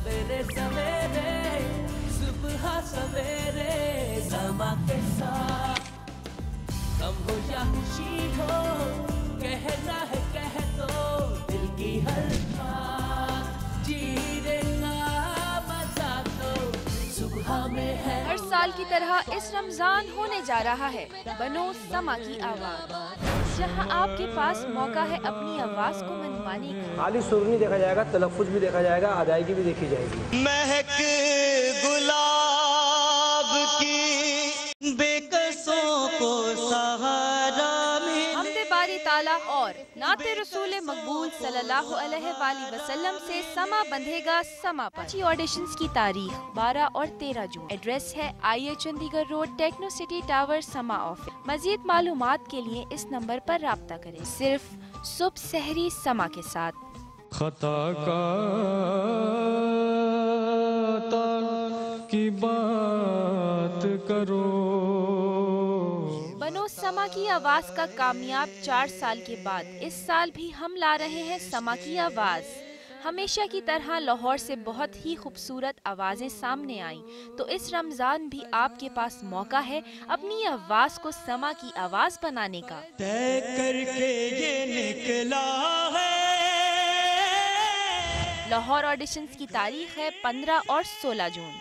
सवेरे सवेरे सुबह सवेरे समा के साथ गम हो या खुशी हो कहना है कह दो दिल की हर बात जीने का मजा तो सुबह में है। हर साल की तरह इस रमजान होने जा रहा है बनो समा की आवाज, जहां आपके पास मौका है अपनी आवाज को मनवाने का। खाली सुर नहीं देखा जाएगा, तलफ्फुज भी देखा जाएगा, अदायगी भी देखी जाएगी। महक गुलाब की बेकसों को सहारा में हमदे बारी ताला और नाते रसूल मकबूल सल्लल्लाहु अलैहि वसल्लम से समा बंधेगा समा पर। ऑडिशंस की तारीख 12 और 13 जून। एड्रेस है IA Chandigarh road, techno city tower, समा ऑफिस। मजीद मालूमात के लिए इस नंबर पर राब्ता करें। सिर्फ सुबह सहरी समा के साथ। खता का की बात करो। बनो समा की आवाज का कामयाब 4 साल के बाद इस साल भी हम ला रहे हैं समा की आवाज। हमेशा की तरह लाहौर से बहुत ही खूबसूरत आवाजें सामने आईं, तो इस रमजान भी आपके पास मौका है अपनी आवाज को समा की आवाज बनाने का। तय करके ये निकला है। लाहौर ऑडिशंस की तारीख है 15 और 16 जून।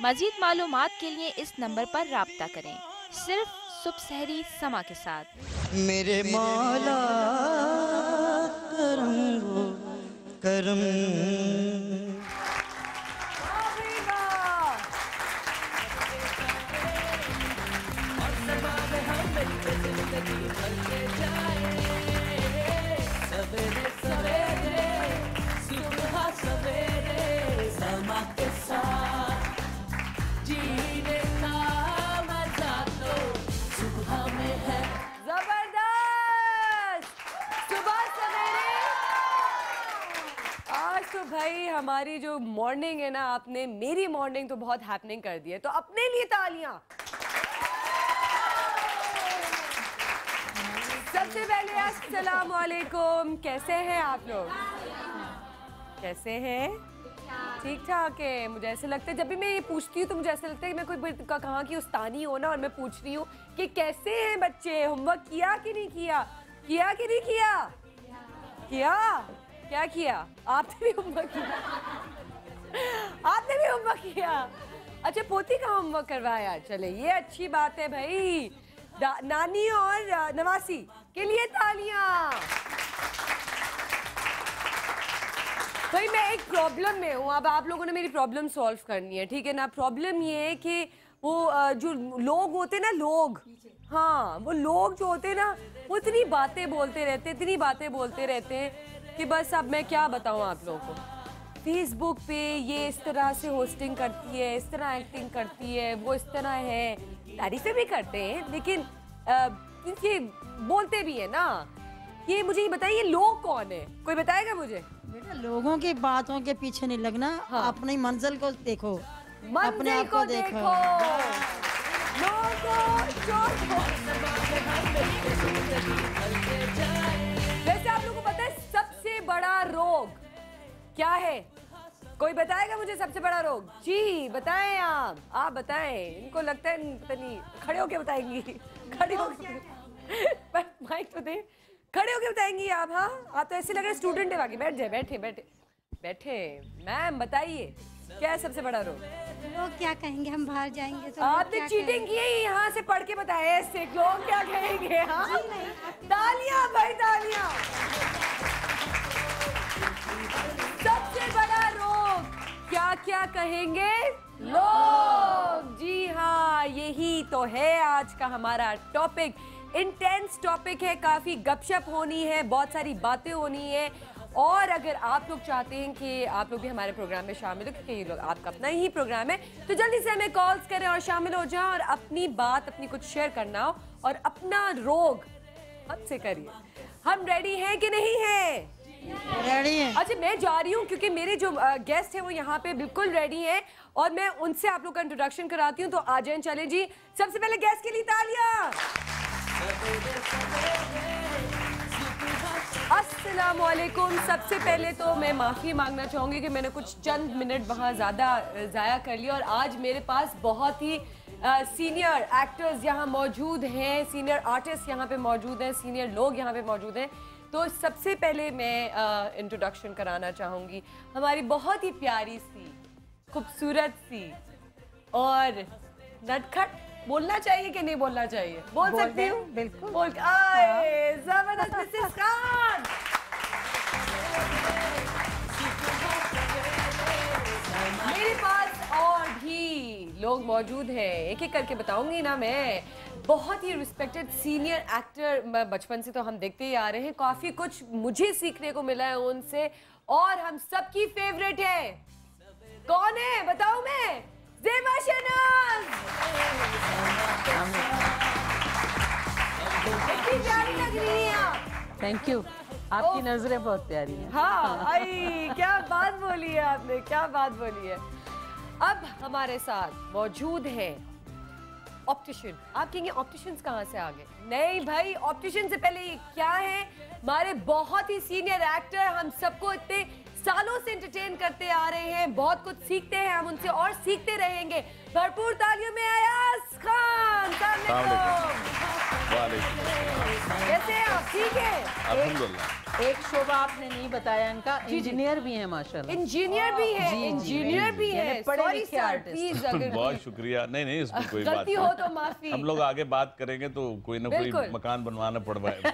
मजीद मालूमात के लिए इस नंबर पर राब्ता करें। सिर्फ सुबह सहरी समा के साथ। मेरे मौला करम वो करम। सवेरे सवेरे सुबह सवेरे समा के साथ जीने का मजा तो सुबह में है। जबरदस्त सुबह सवेरे। आज तो भाई हमारी जो मॉर्निंग है ना, आपने मेरी मॉर्निंग तो बहुत हैपनिंग कर दी है, तो अपने लिए तालियां। सबसे पहले अस्सलाम वालेकुम, कैसे हैं आप लोग? कैसे हैं? ठीक ठाक है। मुझे ऐसे लगता है जब भी मैं ये पूछती हूँ तो मुझे ऐसा लगता है कि मैं कोई कहाँ की उस्तानी हो ना, और मैं पूछ रही हूँ कि कैसे हैं बच्चे, होमवर्क किया कि नहीं किया, किया कि नहीं किया, किया क्या किया? आपने भी होमवर्क किया? आपने भी होमवर्क किया? अच्छा, पोती का होमवर्क करवाया, चले ये अच्छी बात है भाई। नानी और नवासी के लिए तालियां। भाई मैं एक प्रॉब्लम में हूँ, अब आप लोगों ने मेरी प्रॉब्लम सॉल्व करनी है, ठीक है ना? प्रॉब्लम ये है कि वो जो लोग होते ना, लोग, हाँ वो लोग जो होते ना, वो इतनी बातें बोलते रहते, इतनी बातें बोलते रहते हैं कि बस अब मैं क्या बताऊँ आप लोगों को। फेसबुक पे ये इस तरह से होस्टिंग करती है, इस तरह एक्टिंग करती है, वो इस तरह है, तारीफें भी करते हैं लेकिन ये बोलते भी है ना। ये मुझे ये बताइए, लोग कौन है? कोई बताएगा मुझे? बेटा लोगों की बातों के पीछे नहीं लगना। हाँ। अपनी मंजिल को देखो, अपने आप को देखो। वैसे आप लोगों को पता है सबसे बड़ा रोग क्या है? कोई बताएगा मुझे सबसे बड़ा रोग? जी बताएं, आप बताएं। इनको लगता है पता नहीं, खड़े होके बताएंगी, खड़े होके माइक तो दे, खड़े होके बताएंगी आप। हाँ आप तो ऐसे लग रहे स्टूडेंट है, बाकी बैठ जाए, बैठे बैठे बैठे। मैम बताइए क्या है सबसे बड़ा रोग? लोग क्या कहेंगे, हम बाहर जाएंगे तो आपने चीटिंग की है, यहाँ से पढ़ के बताया ऐसे, लोग क्या कहेंगे? हाँ तालियां भाई, तालियां। सबसे बड़ा रोग क्या क्या कहेंगे लोग? जी हाँ, यही तो है आज का हमारा टॉपिक। इंटेंस टॉपिक है, काफी गपशप होनी है, बहुत सारी बातें होनी है। और अगर आप लोग चाहते हैं कि आप लोग भी हमारे प्रोग्राम में शामिल हो, क्योंकि ये लोग आपका अपना ही प्रोग्राम है, तो जल्दी से हमें कॉल्स करें और शामिल हो जाओ और अपनी बात, अपनी कुछ शेयर करना हो और अपना रोग हमसे करिए। हम रेडी हैं कि नहीं हैं? रेडी है। अच्छा मैं जा रही हूँ क्योंकि मेरे जो गेस्ट हैं वो यहाँ पे बिल्कुल रेडी हैं और मैं उनसे आप लोग का इंट्रोडक्शन कराती हूँ, तो आ जाएं। चलें जी, सबसे पहले गेस्ट के लिए तालियां। अस्सलामुअलैकुम। सबसे पहले तो मैं माफ़ी मांगना चाहूँगी कि मैंने कुछ चंद मिनट वहाँ ज़्यादा ज़ाया कर लिया और आज मेरे पास बहुत ही सीनियर एक्टर्स यहाँ मौजूद हैं, सीनियर आर्टिस्ट यहाँ पे मौजूद हैं, सीनियर लोग यहाँ पे मौजूद हैं। तो सबसे पहले मैं इंट्रोडक्शन कराना चाहूँगी हमारी बहुत ही प्यारी सी, खूबसूरत सी और नटखट, बोलना चाहिए कि नहीं बोलना चाहिए? बोल सकती हूँ? बिल्कुल। बोल जबरदस्त मिसेस खान। मेरे पास और भी लोग मौजूद हैं, एक एक करके बताऊंगी ना मैं। बहुत ही रिस्पेक्टेड सीनियर एक्टर, बचपन से तो हम देखते ही आ रहे हैं, काफी कुछ मुझे सीखने को मिला है उनसे और हम सबकी फेवरेट है। कौन है बताऊं मैं? ज़ेबा शहनाज। कितनी प्यारी लग रही हैं आप। थैंक यू, आपकी नजरें बहुत प्यारी हैं। हाँ, आई क्या बात बोली है आपने, क्या बात बोली है। अब हमारे साथ मौजूद है ऑप्टिशियन। आप कहेंगे ऑप्टिशियंस कहाँ से आ गए? नहीं भाई, ऑप्टिशियन से पहले ये क्या है, हमारे बहुत ही सीनियर एक्टर, हम सबको इतने सालों से एंटरटेन करते आ रहे हैं, बहुत कुछ सीखते हैं हम उनसे और सीखते रहेंगे। भरपूर तालियों में अयाज खान। कैसे हैं आप? ठीक है, अल्हम्दुलिल्लाह। एक शोभा आपने नहीं बताया, इनका इंजीनियर भी है माशाल्लाह। इंजीनियर भी है, इंजीनियर भी है, पढ़े लिखे आर्टिस्ट। बहुत शुक्रिया। नहीं इसमें कोई बात गलती हो तो माफी। हम लोग आगे बात करेंगे तो कोई ना कोई मकान बनवाना पड़ जाएगा,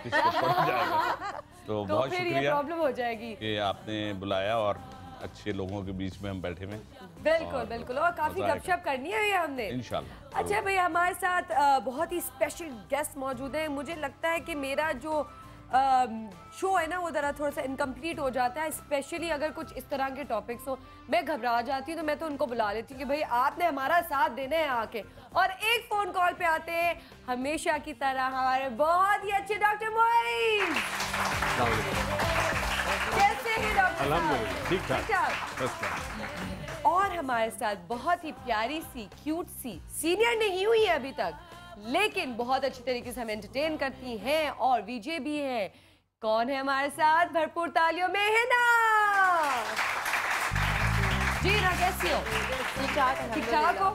तो बहुत शुक्रिया। प्रॉब्लम हो जाएगी कि आपने बुलाया और अच्छे लोगों के बीच में हम बैठे हुए। बिल्कुल बिल्कुल, और काफी गपशप करनी है हमने इंशाल्लाह। अच्छा भाई, हमारे साथ बहुत ही स्पेशल गेस्ट मौजूद हैं। मुझे लगता है कि मेरा जो शो है ना वो जरा थोड़ा सा इनकम्प्लीट हो जाता है, स्पेशली अगर कुछ इस तरह के टॉपिक्स हो। मैं घबरा जाती हूँ तो मैं तो उनको बुला लेती हूँ कि भाई आपने हमारा साथ देना है आके। और एक फोन कॉल पे आते हैं हमेशा की तरह हमारे बहुत ही अच्छे डॉक्टर मोइज। कैसे हैं डॉक्टर? अल्हम्दुलिल्लाह ठीक ठाक। और हमारे साथ बहुत ही प्यारी सी, क्यूट सी, सीनियर नहीं हुई है अभी तक लेकिन बहुत अच्छी तरीके से हम एंटरटेन करती हैं और वीजे भी हैं। कौन है हमारे साथ? भरपूर तालियों में है ना। जी ना, कैसी हो? ठीक ठाक हो?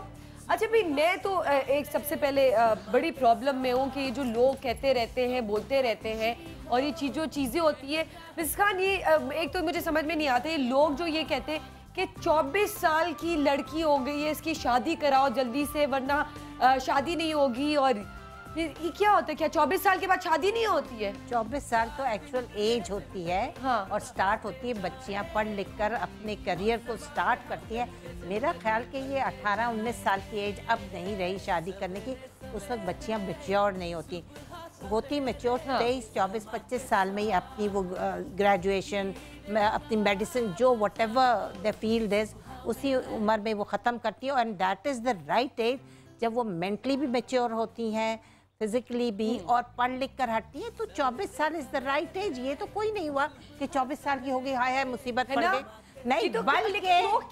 अच्छा भाई, मैं तो एक सबसे पहले बड़ी प्रॉब्लम में हूँ कि जो लोग कहते रहते हैं, बोलते रहते हैं और ये चीज़ें होती है मिस खान, ये एक तो मुझे समझ में नहीं आता, ये लोग जो ये कहते हैं कि 24 साल की लड़की हो गई है, इसकी शादी कराओ जल्दी से वरना शादी नहीं होगी। और ये क्या होता है? क्या 24 साल के बाद शादी नहीं होती है? 24 साल तो एक्चुअल एज होती है। हाँ। और स्टार्ट होती है, बच्चियां पढ़ लिख कर अपने करियर को स्टार्ट करती हैं। मेरा ख्याल कि ये 18-19 साल की एज अब नहीं रही शादी करने की। उस वक्त बच्चियां मैच्योर नहीं होती मैच्योर 23, 24, 25 साल में ही अपनी वो ग्रेजुएशन, अपनी मेडिसिन, जो whatever the field is, उसी उम्र में वो ख़त्म करती है। And that is the right age जब वो मेंटली भी मैच्योर होती हैं, फिजिकली भी, और पढ़ लिख कर हटती है। तो 24 साल इज़ द राइट एज। ये तो कोई नहीं हुआ कि 24 साल की हो गई, हाय हाय मुसीबत पड़ गई। नहीं, तो बल्कि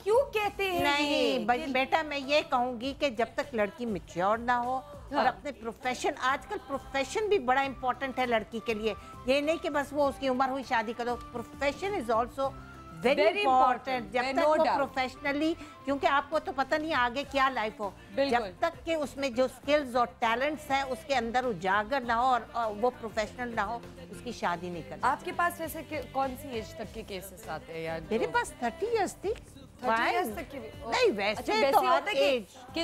क्यों कहते हैं? नहीं बेटा, मैं ये कहूँगी कि जब तक लड़की मैच्योर ना हो और अपने प्रोफेशन, आजकल प्रोफेशन भी बड़ा इंपॉर्टेंट है लड़की के लिए। ये नहीं कि बस वो उसकी उम्र हुई शादी करो, profession is also very important. जब तक वो प्रोफेशनली, क्योंकि आपको तो पता नहीं आगे क्या लाइफ हो, जब तक कि उसमें जो स्किल्स और टैलेंट्स हैं उसके अंदर उजागर ना हो और वो प्रोफेशनल ना हो, उसकी शादी नहीं करनी। आपके पास वैसे कौन सी एज तक के केसेस आते हैं यार? मेरे पास 30 इयर्स थी। 30 इयर्स तक की भी? नहीं वैसे तो होता है कि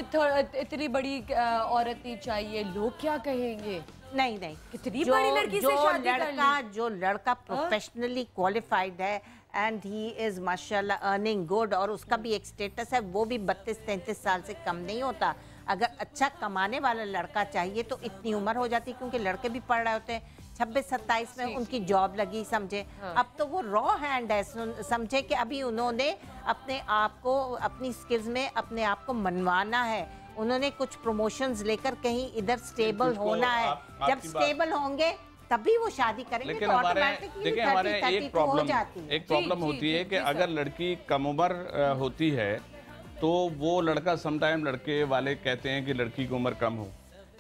इतनी बड़ी औरत नहीं चाहिए, लोग क्या कहेंगे? नहीं कितनी बड़ी लड़की से शादी कर ली? जो लड़का प्रोफेशनली क्वालिफाइड है एंड ही इज माशाल्लाह अर्निंग गुड और उसका भी एक स्टेटस है, वो भी 32-33 साल से कम नहीं होता। अगर अच्छा कमाने वाला लड़का चाहिए तो इतनी उम्र हो जाती, क्योंकि लड़के भी पढ़ रहे होते हैं। 26-27 में उनकी जॉब लगी, समझे। अब तो वो रॉ हैंड है, समझे कि अभी उन्होंने अपने आप को, अपनी स्किल्स में अपने आप को मनवाना है। उन्होंने कुछ प्रमोशंस लेकर कहीं इधर स्टेबल होना है। जब स्टेबल होंगे तभी वो शादी करेंगे। लेकिन हमारे एक प्रॉब्लम होती है कि अगर लड़की कम उम्र होती है तो वो लड़का समटाइम लड़के वाले कहते हैं कि लड़की की उम्र कम हो,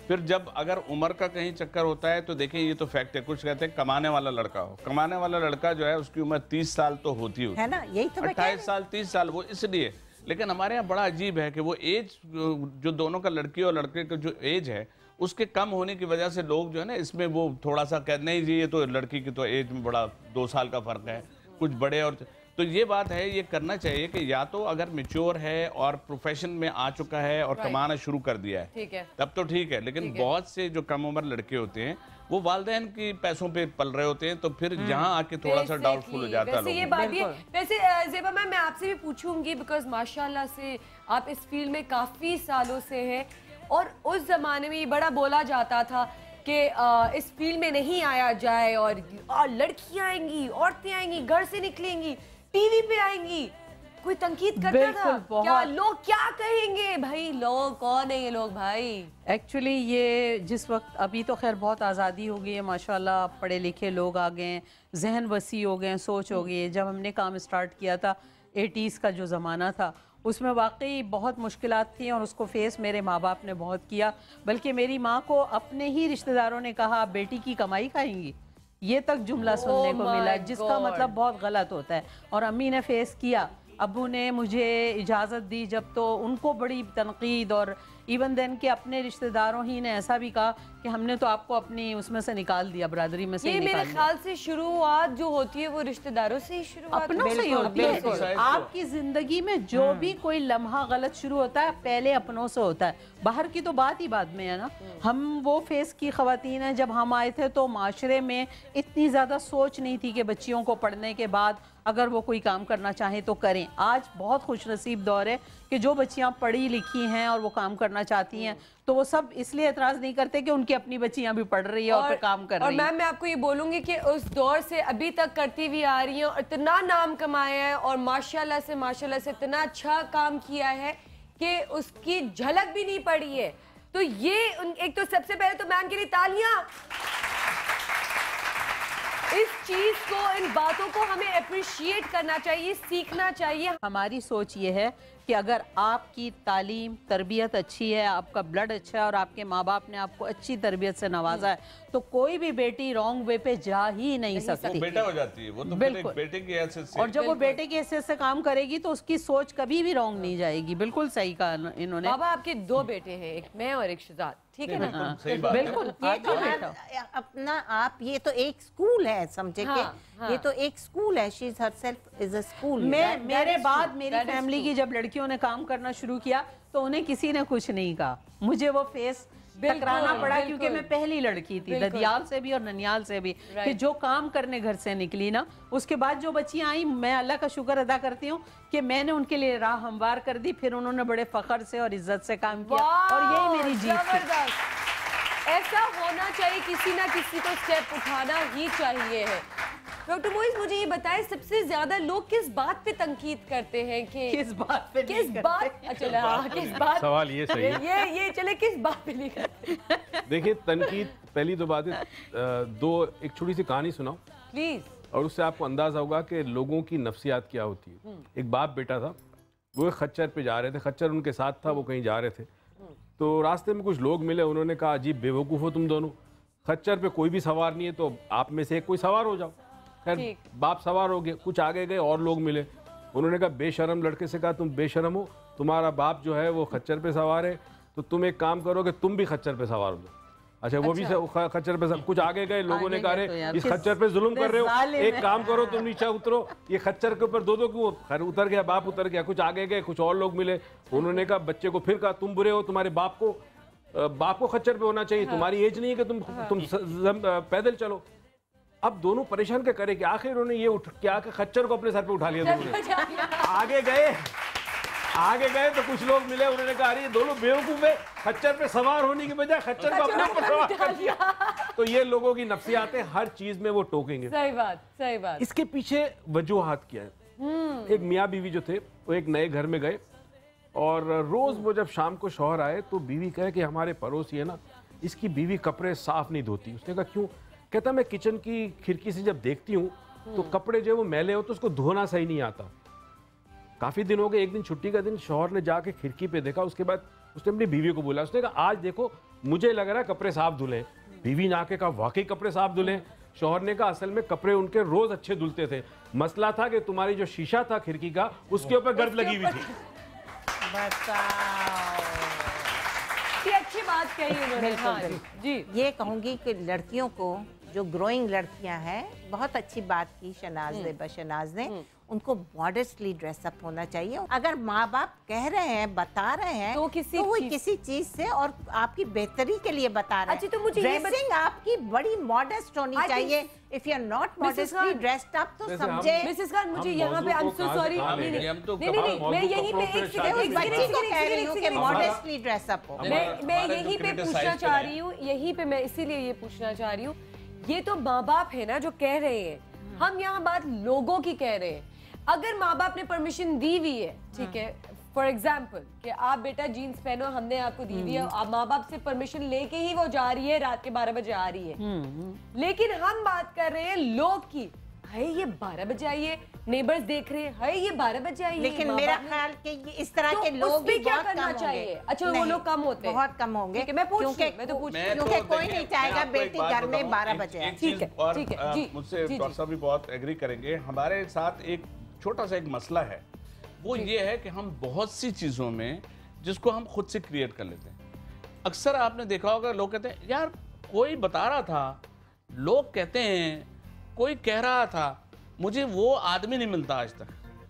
फिर जब अगर उम्र का कहीं चक्कर होता है तो देखिए ये तो फैक्ट है, कुछ कहते हैं कमाने वाला लड़का हो, कमाने वाला लड़का जो है उसकी उम्र 30 साल तो होती है ना, यही तो 28 साल 30 साल वो इसलिए। लेकिन हमारे यहाँ बड़ा अजीब है कि वो एज जो दोनों का, लड़की और लड़के का जो एज है उसके कम होने की वजह से लोग जो है ना इसमें वो थोड़ा सा कहते नहीं जी ये तो लड़की की तो एज में बड़ा 2 साल का फर्क है, कुछ बड़े और तो ये बात है, ये करना चाहिए कि या तो अगर मैच्योर है और प्रोफेशन में आ चुका है और कमाना शुरू कर दिया है, ठीक है, तब तो ठीक है। लेकिन बहुत से जो कम उम्र लड़के होते हैं वो वालिदैन की पैसों पे पल रहे होते हैं, तो फिर यहाँ आके थोड़ा सा डाउटफुल हो जाता है। ये बात है। वैसे ज़ेबा मैम मैं आपसे भी पूछूंगी, बिकॉज माशाल्लाह से आप इस फील्ड में काफ़ी सालों से हैं और उस ज़माने में ये बड़ा बोला जाता था कि इस फील्ड में नहीं आया जाए और लड़कियां आएंगी, औरतें आएंगी, घर से निकलेंगी, टीवी पे आएंगी, कोई तंकीद करता था क्या, लोग क्या कहेंगे, भाई लोग कौन है ये लोग भाई। एक्चुअली ये जिस वक्त अभी तो खैर बहुत आज़ादी हो गई है माशाल्लाह, पढ़े लिखे लोग आ गए हैं, जहन वसी हो गए हैं, सोच हो गई है। जब हमने काम स्टार्ट किया था 80s का जो ज़माना था उसमें वाकई बहुत मुश्किलात थी और उसको फेस मेरे माँ बाप ने बहुत किया। बल्कि मेरी माँ को अपने ही रिश्तेदारों ने कहा आप बेटी की कमाई खाएंगी, ये तक जुमला सुनने को मिला, जिसका मतलब बहुत गलत होता है। और अम्मी ने फेस किया, अब्बू ने मुझे इजाज़त दी जब, तो उनको बड़ी तनकीद और इवन देन के अपने रिश्तेदारों ही ने ऐसा भी कहा कि हमने तो आपको अपनी उसमें से निकाल दिया, बरादरी में से ये मेरे ख्याल से शुरुआत जो होती है वो रिश्तेदारों से ही शुरुआत अपनों से ही होती है। आपकी जिंदगी में जो भी कोई लम्हा गलत शुरू होता है पहले अपनों से होता है, बाहर की तो बात ही बाद में है ना। हम वो फेस की खवातीन है, जब हम आए थे तो माशरे में इतनी ज़्यादा सोच नहीं थी कि बच्चियों को पढ़ने के बाद अगर वो कोई काम करना चाहें तो करें। आज बहुत खुशनसीब दौर है कि जो बच्चियां पढ़ी लिखी हैं और वो काम करना चाहती हैं तो वो सब इसलिए एतराज़ नहीं करते कि उनकी अपनी बच्चियां भी पढ़ रही है और काम कर रही है। और मैम मैं आपको ये बोलूँगी कि उस दौर से अभी तक करती हुई आ रही है और इतना नाम कमाया है और माशाल्लाह से इतना अच्छा काम किया है कि उसकी झलक भी नहीं पड़ी है। तो ये एक तो सबसे पहले तो मैम के लिए तालियां, इस चीज को, इन बातों को हमें अप्रिशिएट करना चाहिए, सीखना चाहिए। हमारी सोच ये है कि अगर आपकी तालीम तरबियत अच्छी है, आपका ब्लड अच्छा है और आपके माँ बाप ने आपको अच्छी तरबियत से नवाजा है तो कोई भी बेटी रॉन्ग वे पे जा ही नहीं सकती, वो बेटा हो जाती है, वो तो फिर एक बेटे की हैसियत से। और जब वो बेटे की हैसियत से काम करेगी तो उसकी सोच कभी भी रॉन्ग नहीं जाएगी। बिल्कुल सही कहा इन्होंने। बाबा आपके 2 बेटे हैं, एक मैं और एक शुजात, ठीक है ना? बिल्कुल। ये तो अपना आप, ये तो एक स्कूल है समझे के, ये तो एक स्कूल है। She is herself is a school. मेरे बाद मेरी फैमिली की जब लड़कियों ने काम करना शुरू किया तो उन्हें किसी ने कुछ नहीं कहा, मुझे वो फेस टकराना पड़ा क्योंकि मैं पहली लड़की थी ददियाल से भी और ननियाल से भी कि जो काम करने घर से निकली ना। उसके बाद जो बच्चियां आई मैं अल्लाह का शुक्र अदा करती हूँ कि मैंने उनके लिए राह हमवार कर दी, फिर उन्होंने बड़े फख्र से और इज्जत से काम किया और यही मेरी जीत थी। ऐसा होना चाहिए, किसी ना किसी को स्टेप उठाना ही चाहिए है। डॉक्टर मोइज मुझे ये बताएं सबसे ज्यादा लोग किस बात पे तंकीद करते हैं कि किस बात पे, किस बात, चलो हाँ किस बात, सवाल ये सही है, ये चले किस बात पे नहीं करते। देखिए तनकीद पहली तो बात है, एक छोटी सी कहानी सुनाओ प्लीज, और उससे आपको अंदाजा होगा कि लोगों की नफ्सियात क्या होती है। एक बाप बेटा था, वो एक खच्चर पे जा रहे थे, खच्चर उनके साथ था, वो कहीं जा रहे थे तो रास्ते में कुछ लोग मिले, उन्होंने कहा अजीब बेवकूफ़ हो तुम दोनों, खच्चर पे कोई भी सवार नहीं है तो आप में से एक कोई सवार हो जाओ। खैर बाप सवार हो गए, कुछ आगे गए और लोग मिले, उन्होंने कहा बेशरम लड़के से कहा तुम बेशरम हो, तुम्हारा बाप जो है वो खच्चर पे सवार है तो तुम एक काम करो कि तुम भी खच्चर पे सवार हो जाओ। अच्छा वो भी खच्चर पे कुछ आगे गए, लोगों ने कहा इस खच्चर पे जुल्म कर रहे हो, एक काम करो तुम नीचे उतरो, ये खच्चर के ऊपर दो क्यों। खैर उतर गया, बाप उतर गया, कुछ आगे गए, कुछ और लोग मिले, उन्होंने कहा बच्चे को फिर कहा तुम बुरे हो, तुम्हारे बाप को खच्चर पे होना चाहिए, तुम्हारी एज नहीं है कि तुम पैदल चलो। अब दोनों परेशान क्या करे कि आखिर उन्होंने ये उठ क्या कि खच्चर को अपने सर पे उठा लिया दोनों। आगे गए तो कुछ लोग मिले, उन्होंने कहा अरे दोनों बेवकूफ है, खच्चर पे सवार होने की बजाय खच्चर को अपने ऊपर सवार कर दिया। तो ये लोगों की नफ्सियात है, हर चीज में वो टोकेंगे। सही बात, सही बात। इसके पीछे वजूहात क्या है। एक मियाँ बीवी जो थे वो एक नए घर में गए और रोज वो जब शाम को शौहर आए तो बीवी कहे कि हमारे पड़ोसी है ना, इसकी बीवी कपड़े साफ नहीं धोती। उसने कहा क्यों? कहता मैं किचन की खिड़की से जब देखती हूँ तो कपड़े जो वो मैले हो तो उसको धोना सही नहीं आता। काफ़ी दिन हो गए, एक दिन छुट्टी का दिन शौहर ने जाके खिड़की पे देखा, उसके बाद उसने अपनी बीवी को बोला, उसने कहा आज देखो मुझे लग रहा है कपड़े साफ धुले। बीवी ने आके कहा वाकई कपड़े साफ धुले। शौहर ने कहा असल में कपड़े उनके रोज अच्छे धुलते थे, मसला था कि तुम्हारी जो शीशा था खिड़की का उसके ऊपर गर्द लगी हुई थी। ये अच्छी बात कही उन्होंने। हाँ, जी ये कहूँगी कि लड़कियों को, जो ग्रोइंग लड़कियां हैं, बहुत अच्छी बात की शनाज ने, उनको मॉडेस्टली ड्रेसअप होना चाहिए। अगर माँ बाप कह रहे हैं, बता रहे हैं, तो वो किसी चीज से और आपकी बेहतरी के लिए बता रहे हैं। अच्छा, तो मुझे ड्रेसिंग आपकी बड़ी मॉडेस्ट होनी चाहिए। If you are not modestly dressed up तो समझे। मिसेस खान, मुझे यहाँ पे आई एम सो सॉरी, नहीं मैं यहीं पे एक सेकंड मॉडेस्टली ड्रेसअप हो। मैं यहीं पे पूछना चाह रही हूँ, यहीं पे मैं इसीलिए ये पूछना चाह रही हूँ, ये तो माँ बाप है ना जो कह रहे हैं, हम यहाँ बात लोगों की कह रहे हैं। अगर माँ बाप ने परमिशन दी हुई है, ठीक है, फॉर एग्जाम्पल कि आप बेटा जीन्स पहनो, हमने आपको दी हुई है, आप माँ बाप से परमिशन लेके ही वो जा रही है, रात के 12 बजे आ रही है। लेकिन हम बात कर रहे हैं लोग की, है ये 12 बजे आई है, नेबर्स देख रहे हैं, है ये 12 बजे आई है। लेकिन मेरा ख्याल कि इस तरह के लोग भी क्या करना चाहिए? अच्छा, वो लोग कम होते हैं, बहुत कम होंगे, क्योंकि कोई नहीं चाहेगा बेटी घर में 12 बजे। ठीक है, ठीक है, मुझसे डॉक्टर साहब भी बहुत एग्री करेंगे। हमारे साथ एक छोटा सा एक मसला है, वो ये है कि हम बहुत सी चीज़ों में जिसको हम खुद से क्रिएट कर लेते हैं। अक्सर आपने देखा होगा लोग कहते हैं यार कोई बता रहा था, लोग कहते हैं कोई कह रहा था, मुझे वो आदमी नहीं मिलता आज तक।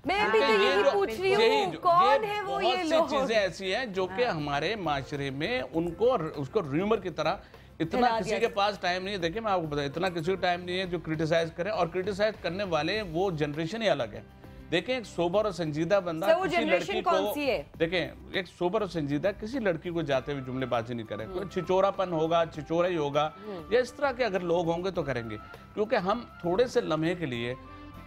मैं भी तो यही पूछ रही हूँ, कौन है वो? ये बहुत सी चीजें ऐसी हैं जो कि हमारे माशरे में उनको उसको र्यूमर की तरह, इतना किसी के पास टाइम नहीं है। देखिए मैं आपको बता, इतना किसी को टाइम नहीं है जो क्रिटिसाइज करे, और क्रिटिसाइज करने वाले वो जनरेशन ही अलग है। देखें एक सोबर और संजीदा बंदा किसी लड़की को, देखें एक सोबर और संजीदा किसी लड़की को जाते हुए जुमलेबाजी नहीं करे। कोई छिचोरापन होगा, छिचोरा ही होगा, या इस तरह के अगर लोग होंगे तो करेंगे। क्योंकि हम थोड़े से लम्हे के लिए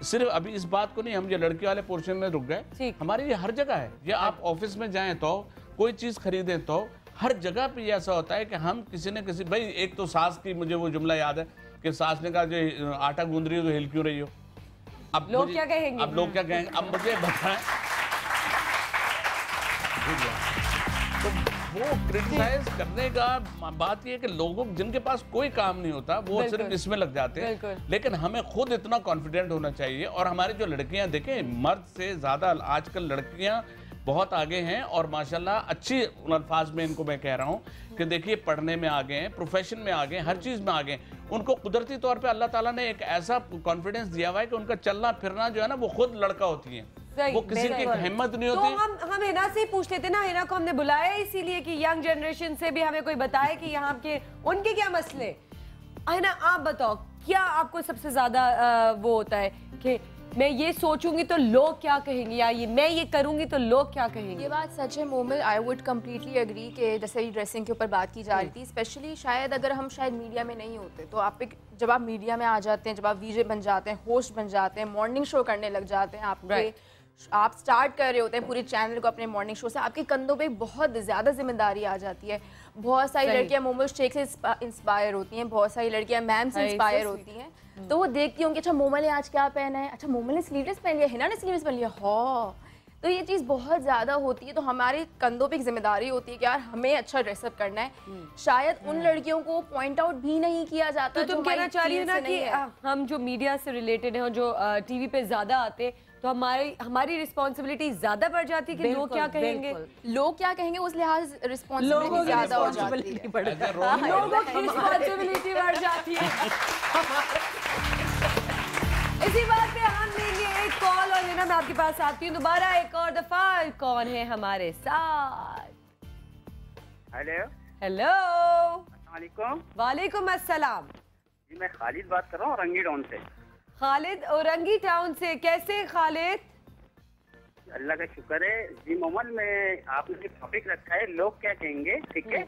सिर्फ अभी इस बात को नहीं, हम ये लड़की वाले पोर्शन में रुक गए, हमारी ये हर जगह है। ये आप ऑफिस में जाएं तो, कोई चीज़ खरीदें तो, हर जगह पे ये ऐसा होता है कि हम किसी न किसी, भाई एक तो सास की मुझे वो जुमला याद है कि सास ने कहा जो आटा गूंद रही हो तो हिल क्यों रही हो। अब लोग क्या कहेंगे? अब लोग क्या कहेंगे? अब मुझे बताएं, तो वो क्रिटिसाइज करने का बात ये है कि लोगों जिनके पास कोई काम नहीं होता वो सिर्फ इसमें लग जाते हैं। लेकिन हमें खुद इतना कॉन्फिडेंट होना चाहिए। और हमारी जो लड़कियां, देखें मर्द से ज्यादा आजकल लड़कियां बहुत आगे हैं, और माशाल्लाह अच्छी अल्फाज में इनको मैं कह रहा हूँ कि देखिए पढ़ने में आगे हैं, प्रोफेशन में आगे हैं, हर चीज़ में आगे हैं। उनको कुदरती तौर पे अल्लाह ताला ने एक ऐसा कॉन्फिडेंस दिया हुआ है कि उनका चलना फिरना जो है ना वो खुद लड़का होती है, वो किसी की हिम्मत नहीं होती। तो हम हिना से ही पूछ लेते ना, हिना को हमने बुलाया इसीलिए कि यंग जनरेशन से भी हमें कोई बताए कि यहाँ के उनके क्या मसले। हिना आप बताओ, क्या आपको सबसे ज्यादा वो होता है कि मैं ये सोचूंगी तो लोग क्या कहेंगे, या ये मैं ये करूंगी तो लोग क्या कहेंगे? ये बात सच है मोमिल, आई वुड कम्प्लीटली एग्री कि जैसे ड्रेसिंग के ऊपर बात की जा रही थी, स्पेशली शायद अगर हम शायद मीडिया में नहीं होते तो आप जब आप मीडिया में आ जाते हैं, जब आप वीजे बन जाते हैं, होस्ट बन जाते हैं, मॉर्निंग शो करने लग जाते हैं, आप स्टार्ट कर रहे होते हैं पूरे चैनल को अपने मॉर्निंग शो से, आपके कंधों पे बहुत ज़्यादा जिम्मेदारी आ जाती है। बहुत सारी लड़कियां मोमल शेख से इंस्पायर होती हैं, बहुत सारी लड़कियां मैम से इंस्पायर होती हैं, तो वो देखती होंगी अच्छा मोमल ने आज क्या पहना है, अच्छा मोमल ने स्लीवलेस पहन लिया, हिना ने स्लीवलेस पहन लिया, हाँ। तो ये चीज़ बहुत ज़्यादा होती है, तो हमारे कंधों पे एक जिम्मेदारी होती है कि यार हमें अच्छा ड्रेसअप करना है। शायद उन लड़कियों को पॉइंट आउट भी नहीं किया जाता। तो तुम कहना चाह रही हो ना कि हम जो मीडिया से रिलेटेड हैं, जो टीवी पे ज़्यादा आते, तो हमारी रिस्पॉन्सिबिलिटी ज्यादा बढ़ जाती है कि लोग क्या कहेंगे, लोग क्या कहेंगे, उस लिहाज रिस्पॉन्सिबिलिटी ज्यादा हो जाती है, लोगों की रिस्पॉन्सिबिलिटी बढ़ जाती है। इसी बात पे हम लेंगे एक कॉल, और हिना मैं आपके पास आती हूँ दोबारा एक और दफा। कौन है हमारे साथ? हेलो हेलो, अस्सलाम वालेकुम। वालेकुम अस्सलाम जी, मैं खालिद बात कर रहा हूँ औरंगी टाउन से। खालिद औरंगी टाउन से, कैसे खालिद? अल्लाह का शुक्र है जी। मोमल में आपने टॉपिक रखा है लोग क्या कहेंगे, ठीक है,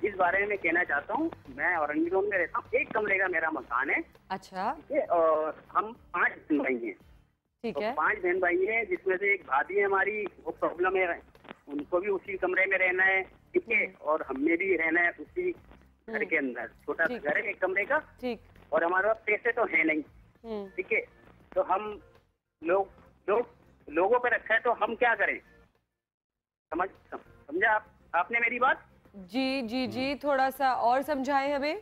इस बारे में कहना चाहता हूँ। मैं औरंगी टाउन में रहता हूँ, एक कमरे का मेरा मकान है। अच्छा, ठीक है, और हम 5 बहन भाई हैं। ठीक है, 5 बहन भाई हैं, जिसमें से एक भाभी है हमारी, वो प्रॉब्लम है, उनको भी उसी कमरे में रहना है, ठीक है, और हमें भी रहना है उसी घर के अंदर। छोटा सा घर है एक कमरे का, ठीक, और हमारे पास पैसे तो है नहीं, ठीक है, तो हम लोगों पे रखा है, तो हम क्या करें? समझा आपने मेरी बात? जी जी जी, थोड़ा सा और समझाएं हमें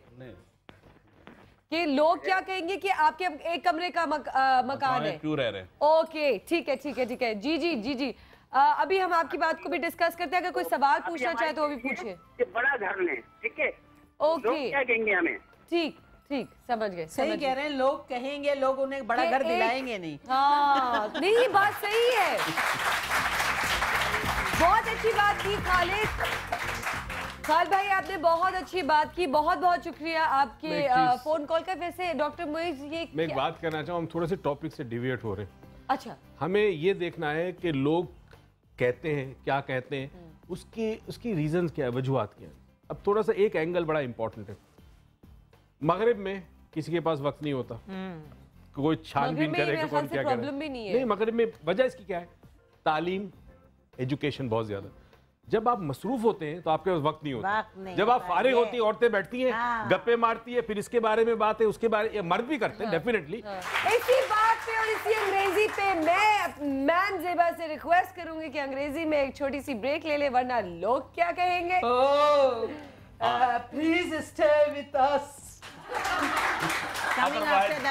कि लोग क्या कहेंगे कि आपके एक कमरे का मकान है, क्यों रह रहे हैं। ओके ठीक है ठीक है ठीक है। जी जी जी जी, अभी हम आपकी बात को भी डिस्कस करते हैं। अगर कोई सवाल पूछना चाहे तो वो भी पूछिए। बड़ा घर में, ठीक है, ओके, लोग क्या कहेंगे हमें। ठीक ठीक, समझ गए। सही कह रहे हैं, लोग कहेंगे, लोग उन्हें बड़ा घर दिलाएंगे नहीं। हाँ नहीं, ये बात सही है। बहुत अच्छी बात की खालिद भाई, आपने बहुत अच्छी बात की। बहुत बहुत शुक्रिया आपके फोन कॉल का। वैसे डॉक्टर मोइज, ये मैं एक बात करना चाहूँ, हम थोड़े से टॉपिक से डिविएट हो रहे हैं। अच्छा, हमें ये देखना है कि लोग कहते हैं क्या कहते हैं, उसकी रीजंस क्या है, वजूहात क्या है। अब थोड़ा सा एक एंगल बड़ा इंपॉर्टेंट है। मगरिब में किसी के पास वक्त नहीं होता, कोई छानबीन करे कि कौन क्या करे। नहीं, मगरिब में वजह इसकी क्या है, तालीम, एजुकेशन बहुत ज्यादा। जब आप मसरूफ होते हैं तो आपके पास वक्त नहीं होता। जब आप फारिग होती हैं, औरतें बैठती हैं, गप्पे मारती है, फिर इसके बारे में बात है, उसके बारे में मर्द भी करते हैं डेफिनेटली। इसी बात पे और इसी अंग्रेजी पे मैं मैम ज़ेबा से रिक्वेस्ट करूंगी कि अंग्रेजी में एक छोटी सी ब्रेक ले ले, वरना लोग क्या कहेंगे। Please stay with us,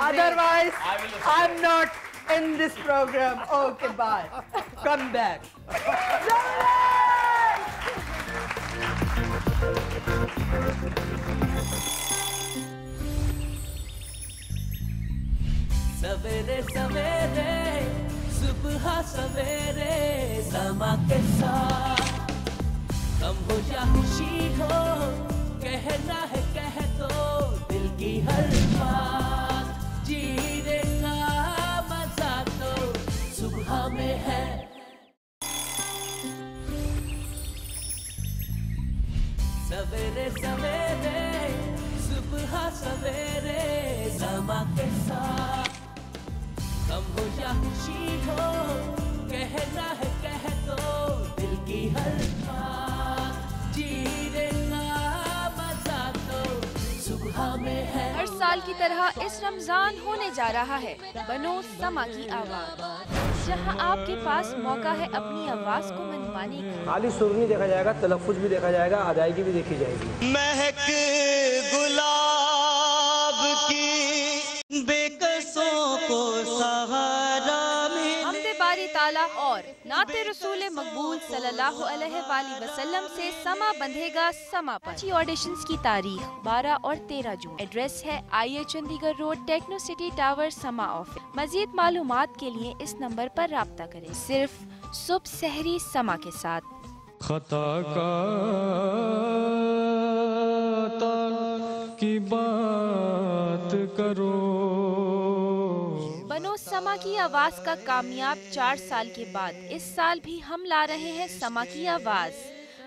otherwise I'm not in this program. Okay, bye. Come back. सवेरे सवेरे सुबह सवेरे समा के साथ कम हो या खुशी हो, कहना है कह दो दिल की हर बात। जीने का मजा तो सुबह में है। सवेरे सवेरे सुबह सवेरे समा के साथ कम हो या खुशी हो, कहना है कह दो दिल की हर बात। जीने का मजा तो सुबह में है। हर साल की तरह इस रमजान होने जा रहा है बनो समा की आवाज, जहां आपके पास मौका है अपनी आवाज को मनवाने का। खाली सुर नहीं देखा जाएगा, तलफ्फुज़ भी देखा जाएगा, अदायगी भी देखी जाएगी। महक गुलाब की बेकसों को सहारा हमदे बारी ताला और नाते रसूल मकबूल सल्लल्लाहु अलैहि वसल्लम से समा बंधेगा समा पर। अच्छी ऑडिशंस की तारीख 12 और 13 जून। एड्रेस है IA Chandigarh road, techno city tower, समा ऑफिस। मजीद मालूमात के लिए इस नंबर पर राब्ता करें, सिर्फ सुबह सहरी समा के साथ। खता का की बात करो। बनो समा की आवाज का कामयाब 4 साल के बाद इस साल भी हम ला रहे हैं समा की आवाज।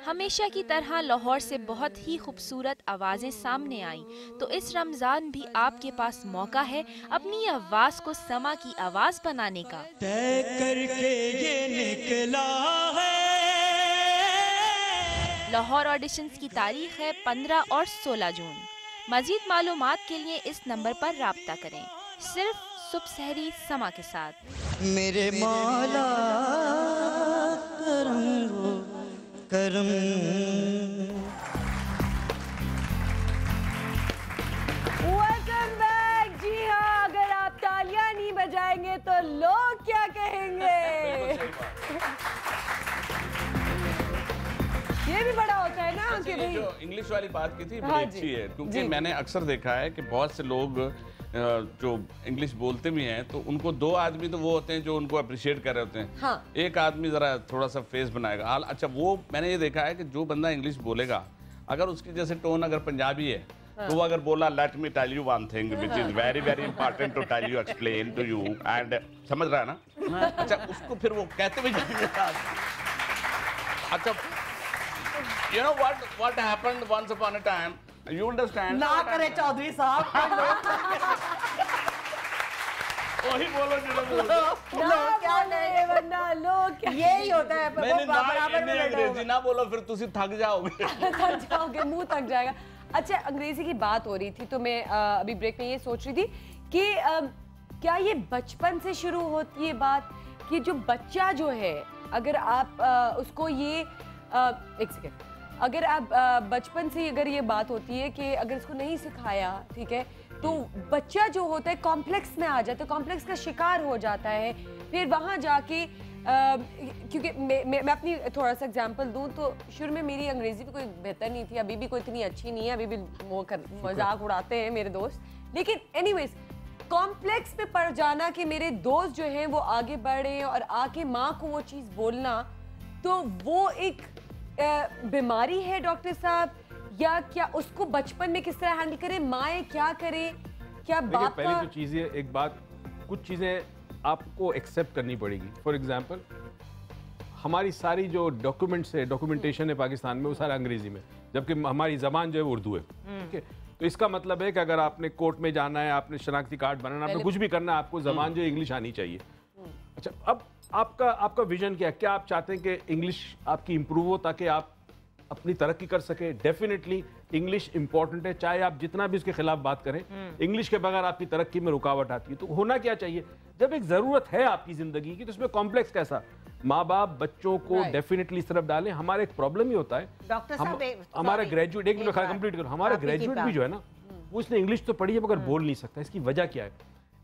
हमेशा की तरह लाहौर से बहुत ही खूबसूरत आवाज़ें सामने आई, तो इस रमज़ान भी आपके पास मौका है अपनी आवाज़ को समा की आवाज़ बनाने का। तय करके ये निकला है। लाहौर ऑडिशंस की तारीख है 15 और 16 जून। मजीद मालूमात के लिए इस नंबर पर राब्ता करें, सिर्फ सुबह सहरी समा के साथ। मेरे मौला करम वो करम। Welcome back. जी हाँ, अगर आप तालियां नहीं बजाएंगे तो लोग क्या कहेंगे। ये भी बड़ा होता है ना कि भाई। जो इंग्लिश वाली बात की थी बड़ी अच्छी है, क्योंकि मैंने अक्सर देखा है कि बहुत से लोग जो इंग्लिश बोलते भी हैं तो उनको 2 आदमी तो वो होते हैं जो उनको अप्रिशिएट कर रहे होते हैं। हाँ। एक आदमी जरा थोड़ा सा फेस बनाएगा। अच्छा, वो मैंने ये देखा है कि जो बंदा इंग्लिश बोलेगा, अगर उसकी जैसे टोन अगर पंजाबी है तो वो अगर बोला let me tell you one thing which is very very important to tell you, explain to you and, समझ रहा है ना। अच्छा, उसको फिर वो कहते भी जाएंगे। अच्छा, you know what happened once upon a time, you understand? ना करे चौधरी साहब। वही बोलो जो बोलो। लोग क्या कहेंगे वरना लोग क्या। यही होता है। मैंने ना अंग्रेजी ना बोलो, फिर तुसी थक जाओगे। थक जाओगे, मुंह थक जाएगा। अच्छा, अंग्रेजी की बात हो रही थी तो मैं अभी ब्रेक में ये सोच रही थी कि क्या ये बचपन से शुरू होती है बात कि जो बच्चा जो है, अगर आप उसको ये एक सेकेंड, अगर आप बचपन से ही अगर ये बात होती है कि अगर इसको नहीं सिखाया, ठीक है, तो बच्चा जो होता है कॉम्प्लेक्स में आ जाता है, कॉम्प्लेक्स का शिकार हो जाता है। फिर वहाँ जाके क्योंकि मैं अपनी थोड़ा सा एग्जांपल दूं तो शुरू में मेरी अंग्रेज़ी भी कोई बेहतर नहीं थी, अभी भी कोई इतनी अच्छी नहीं है, अभी भी वो मजाक उड़ाते हैं मेरे दोस्त। लेकिन एनीवेज कॉम्प्लेक्स में पड़ जाना कि मेरे दोस्त जो हैं वो आगे बढ़े और आके माँ को वो चीज़ बोलना, तो वो एक बीमारी है डॉक्टर साहब, या क्या उसको बचपन में किस तरह हैंडल करें, माएँ क्या करें, क्या बाप पहली तो चीज़ें, एक बात, कुछ चीज़ें आपको एक्सेप्ट करनी पड़ेगी। फॉर एग्जांपल हमारी सारी जो डॉक्यूमेंट्स है, डॉक्यूमेंटेशन है पाकिस्तान में, वो सारा अंग्रेजी में, जबकि हमारी ज़बान जो है वो उर्दू है। ठीक है, तो इसका मतलब है कि अगर आपने कोर्ट में जाना है, आपने शनाख्ती कार्ड बनाना, आपने कुछ भी करना है, आपको ज़बान जो इंग्लिश आनी चाहिए। अच्छा, अब आपका विजन क्या है? क्या आप चाहते हैं कि इंग्लिश आपकी इम्प्रूव हो ताकि आप अपनी तरक्की कर सके? डेफिनेटली इंग्लिश इंपॉर्टेंट है, चाहे आप जितना भी उसके खिलाफ बात करें, इंग्लिश के बगैर आपकी तरक्की में रुकावट आती है। तो होना क्या चाहिए, जब एक ज़रूरत है आपकी ज़िंदगी की, तो उसमें कॉम्प्लेक्स कैसा? माँ बाप बच्चों को डेफिनेटली इस तरफ डालें। हमारा एक प्रॉब्लम ही होता है, हमारा ग्रेजुएट, एक मिनट कंप्लीट करो, हमारा ग्रेजुएट भी जो है ना, वो इसने इंग्लिश तो पढ़ी है मगर बोल नहीं सकता। इसकी वजह क्या है?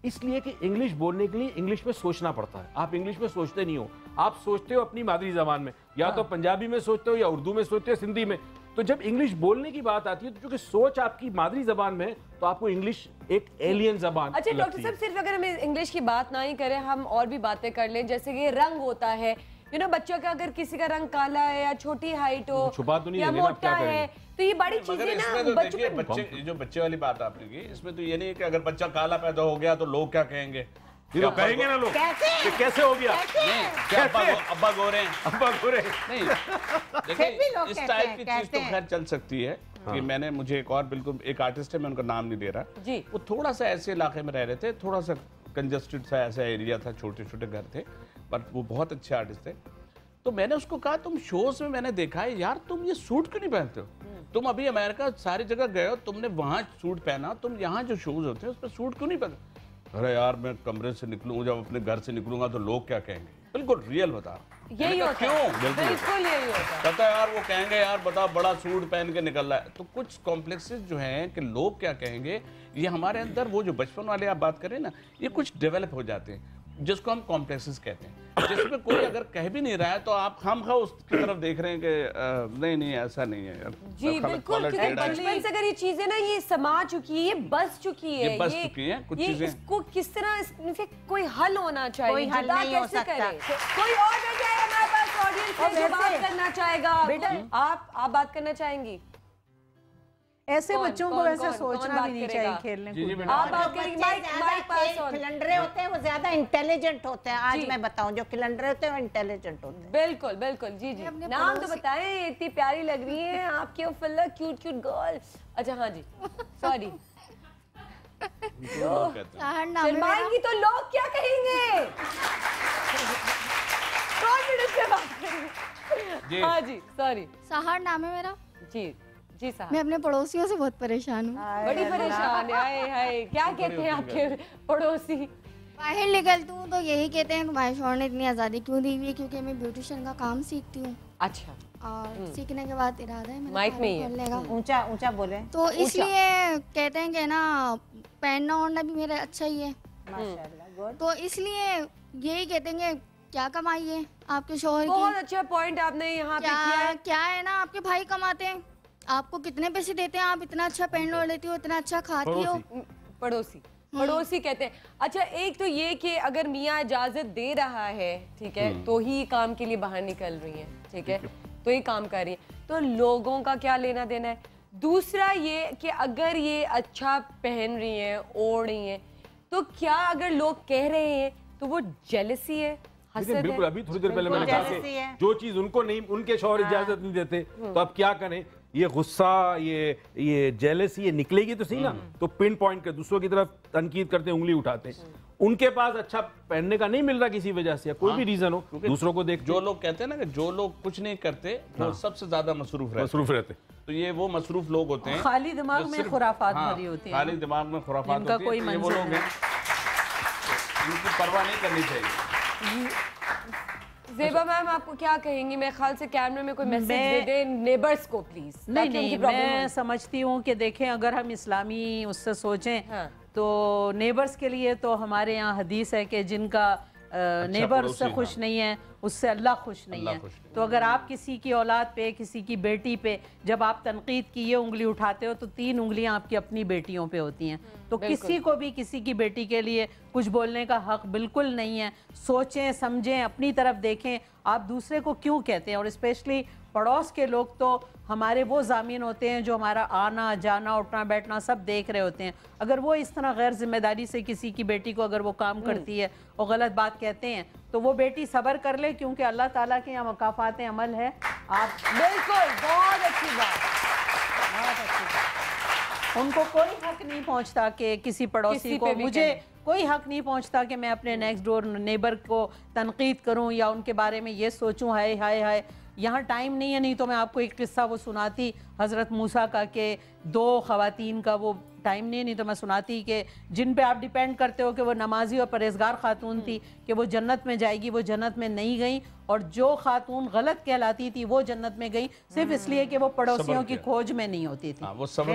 इसलिए कि इंग्लिश बोलने के लिए इंग्लिश में सोचना पड़ता है। आप इंग्लिश में सोचते नहीं हो, आप सोचते हो अपनी मादरी ज़बान में, या तो पंजाबी में सोचते हो, या उर्दू में सोचते हो, सिंधी में। तो जब इंग्लिश बोलने की बात आती है, तो चूंकि सोच आपकी मादरी ज़बान में है, तो आपको इंग्लिश एक एलियन ज़बान। अच्छा डॉक्टर साहब, सिर्फ अगर हम इंग्लिश की बात ना ही करें, हम और भी बातें कर लें, जैसे कि रंग होता है, यू नो, बच्चों का अगर किसी का रंग काला है या छोटी हाइट हो, छुपा तो नहीं या मोटा है, तो ये बड़ी चीजें ना बच्चे, जो बच्चे वाली बात आपने की, इसमें तो ये नहीं है कि अगर बच्चा काला पैदा हो गया तो लोग क्या कहेंगे? तो कहेंगे ना लोग कैसे हो गया, क्या अब्बा गोरे हैं, अब्बा गोरे नहीं। देखिए इस टाइप की चीज तो खैर चल सकती है कि मैंने, मुझे एक और बिल्कुल एक आर्टिस्ट है, मैं उनका नाम नहीं दे रहा जी, वो थोड़ा सा ऐसे इलाके में रह रहे थे, थोड़ा सा कंजस्टेड सा ऐसा एरिया था, छोटे छोटे घर थे, बट वो बहुत अच्छे आर्टिस्ट थे। तो मैंने उसको कहा, तुम शोज में मैंने देखा है यार, तुम ये सूट क्यों नहीं पहनते हो? तुम अभी अमेरिका सारी जगह गए हो, तुमने वहां सूट पहना, तुम यहाँ जो शूज होते हैं उस पर सूट क्यों नहीं पहनते? अरे यार मैं कमरे से निकलूँ, जब अपने घर से निकलूंगा तो लोग क्या कहेंगे? बिल्कुल रियल बता, यही होता है, क्यों बिल्कुल यही होता है। कहता है यार वो कहेंगे यार बता बड़ा सूट पहन के निकल रहा है। तो कुछ कॉम्प्लेक्सेस जो हैं कि लोग क्या कहेंगे, ये हमारे अंदर वो जो बचपन वाले आप बात करें ना, ये कुछ डेवलप हो जाते हैं, जिसको हम कॉम्प्लेक्सेस कहते हैं, जिसमें कोई अगर कह भी नहीं रहा है तो आप हम उसकी तरफ देख रहे हैं कि नहीं नहीं ऐसा नहीं है यार जी बिल्कुल। बचपन से अगर ये चीजें ना ये समा चुकी है, ये बस चुकी है, ये बस चुकी है कुछ चीजें, इसको किस तरह इससे कोई हल होना चाहिए, कोई हल नहीं हो सकता। कोई और बैठा है हमारे पास ऑडियंस में जो बात करना चाहेगा, आप बात करना चाहेंगी? ऐसे बच्चों को वैसे सोचना भी नहीं चाहिए खेलने कूदने। आप बात करेंगे, खिलंडरे होते हैं वो ज्यादा इंटेलिजेंट होते हैं। आज मैं बताऊं, जो खिलंडरे होते हैं वो इंटेलिजेंट होते हैं। बिल्कुल बिल्कुल जी जी। नाम तो बताएं, इतनी प्यारी लग रही है आपकी फुल्ला क्यूट क्यूट गर्ल। अच्छा हाँ जी, सॉरी। शर्माएंगी तो लोग क्या कहेंगे? कॉन्फिडेंस से बात करें। हाँ जी सॉरी। सहार नाम है मेरा जी जी साहब। मैं अपने पड़ोसियों से बहुत परेशान हूँ। बड़ी परेशान है, हाय हाय। क्या कहते हैं आपके पड़ोसी? बाहर निकलती हूँ तो यही कहते हैं तुम्हारे शौहर ने इतनी आज़ादी क्यों दी हुई है, क्योंकि मैं ब्यूटिशियन का काम सीखती हूँ। अच्छा। और सीखने के बाद इरादा है माइक में ही ऊंचा ऊंचा बोले तो इसलिए कहते हैं कि ना पहनना ओढ़ना भी मेरा अच्छा ही है माशाल्लाह। तो इसलिए यही कहते हैं क्या कमाई है आपके शौहर की। बहुत अच्छा पॉइंट आपने यहाँ पे किया है। क्या है ना, आपके भाई कमाते हैं, आपको कितने पैसे देते हैं, आप इतना अच्छा पहन ओढ़ लेती हो, इतना अच्छा खाती हो। पड़ोसी कहते हैं। अच्छा एक तो ये कि अगर मियाँ इजाजत दे रहा है, ठीक है, तो ही काम के लिए बाहर निकल रही है, ठीक है, तो ही काम कर रही है, तो लोगों का क्या लेना देना है। दूसरा ये कि अगर ये अच्छा पहन रही है, ओढ़ रही है, तो क्या अगर लोग कह रहे हैं तो वो जेलसी है, लेकिन बिल्कुल अभी थोड़ी देर पहले मैंने कहा कि जो चीज उनको नहीं, उनके शौहर इजाजत नहीं देते, तो अब क्या करें? ये गुस्सा, ये जेलसी, ये निकलेगी तो सही ना, तो पिन पॉइंट कर दूसरों की तरफ तनकीद करते, उंगली उठाते। उनके पास अच्छा पहनने का नहीं मिल रहा किसी वजह से, कोई भी रीजन हो, दूसरों को देख। जो लोग कहते हैं ना कि जो लोग कुछ नहीं करते वो सबसे ज्यादा मसरूफ रहते, तो ये वो मसरूफ लोग होते हैं, खाली दिमाग में खुराफात भरी होती है, खाली दिमाग में खुराफात होती है, कोई ये वो लोग हैं, इनकी परवाह नहीं करनी चाहिए। ज़ेबा मैम आपको क्या कहेंगी? मैं ख्याल से कैमरे में कोई मैसेज दे दें नेबर्स को प्लीज। नहीं, मैं समझती हूँ कि देखें, अगर हम इस्लामी उससे सोचें तो नेबर्स के लिए तो हमारे यहाँ हदीस है कि जिनका नेबर उससे खुश नहीं है उससे अल्लाह खुश नहीं है। तो अगर आप किसी की औलाद पे, किसी की बेटी पे जब आप तनकीद की ये उंगली उठाते हो तो 3 उंगलियां आपकी अपनी बेटियों पे होती हैं। तो किसी को भी किसी की बेटी के लिए कुछ बोलने का हक बिल्कुल नहीं है। सोचें, समझें, अपनी तरफ देखें, आप दूसरे को क्यों कहते हैं। और स्पेशली पड़ोस के लोग तो हमारे वो ज़ामीन होते हैं जो हमारा आना जाना उठना बैठना सब देख रहे होते हैं। अगर वो इस तरह गैर जिम्मेदारी से किसी की बेटी को अगर वो काम करती है और गलत बात कहते हैं तो वो बेटी सब्र कर ले, क्योंकि अल्लाह ताला के यहाँ मकाफात अमल है। आप बिल्कुल, बहुत अच्छी बात, बहुत अच्छी बात। उनको कोई हक नहीं पहुँचता कि किसी पड़ोसी को, मुझे कोई हक नहीं पहुँचता कि मैं अपने नेक्स्ट डोर नेबर को तनकीद करूँ या उनके बारे में ये सोचूं हाय हाय हाय। यहाँ टाइम नहीं है, नहीं तो मैं आपको एक किस्सा वो सुनाती हज़रत मूसा का कि 2 ख़वातीन का, वो टाइम नहीं तो मैं सुनाती कि जिन पे आप डिपेंड करते हो कि वो नमाजी और परहेजगार खातून थी कि वो जन्नत में जाएगी, वो जन्नत में नहीं गई। और जो खातून गलत कहलाती थी वो जन्नत में गई सिर्फ इसलिए कि वो पड़ोसियों की खोज में नहीं होती थी। वो सब्र।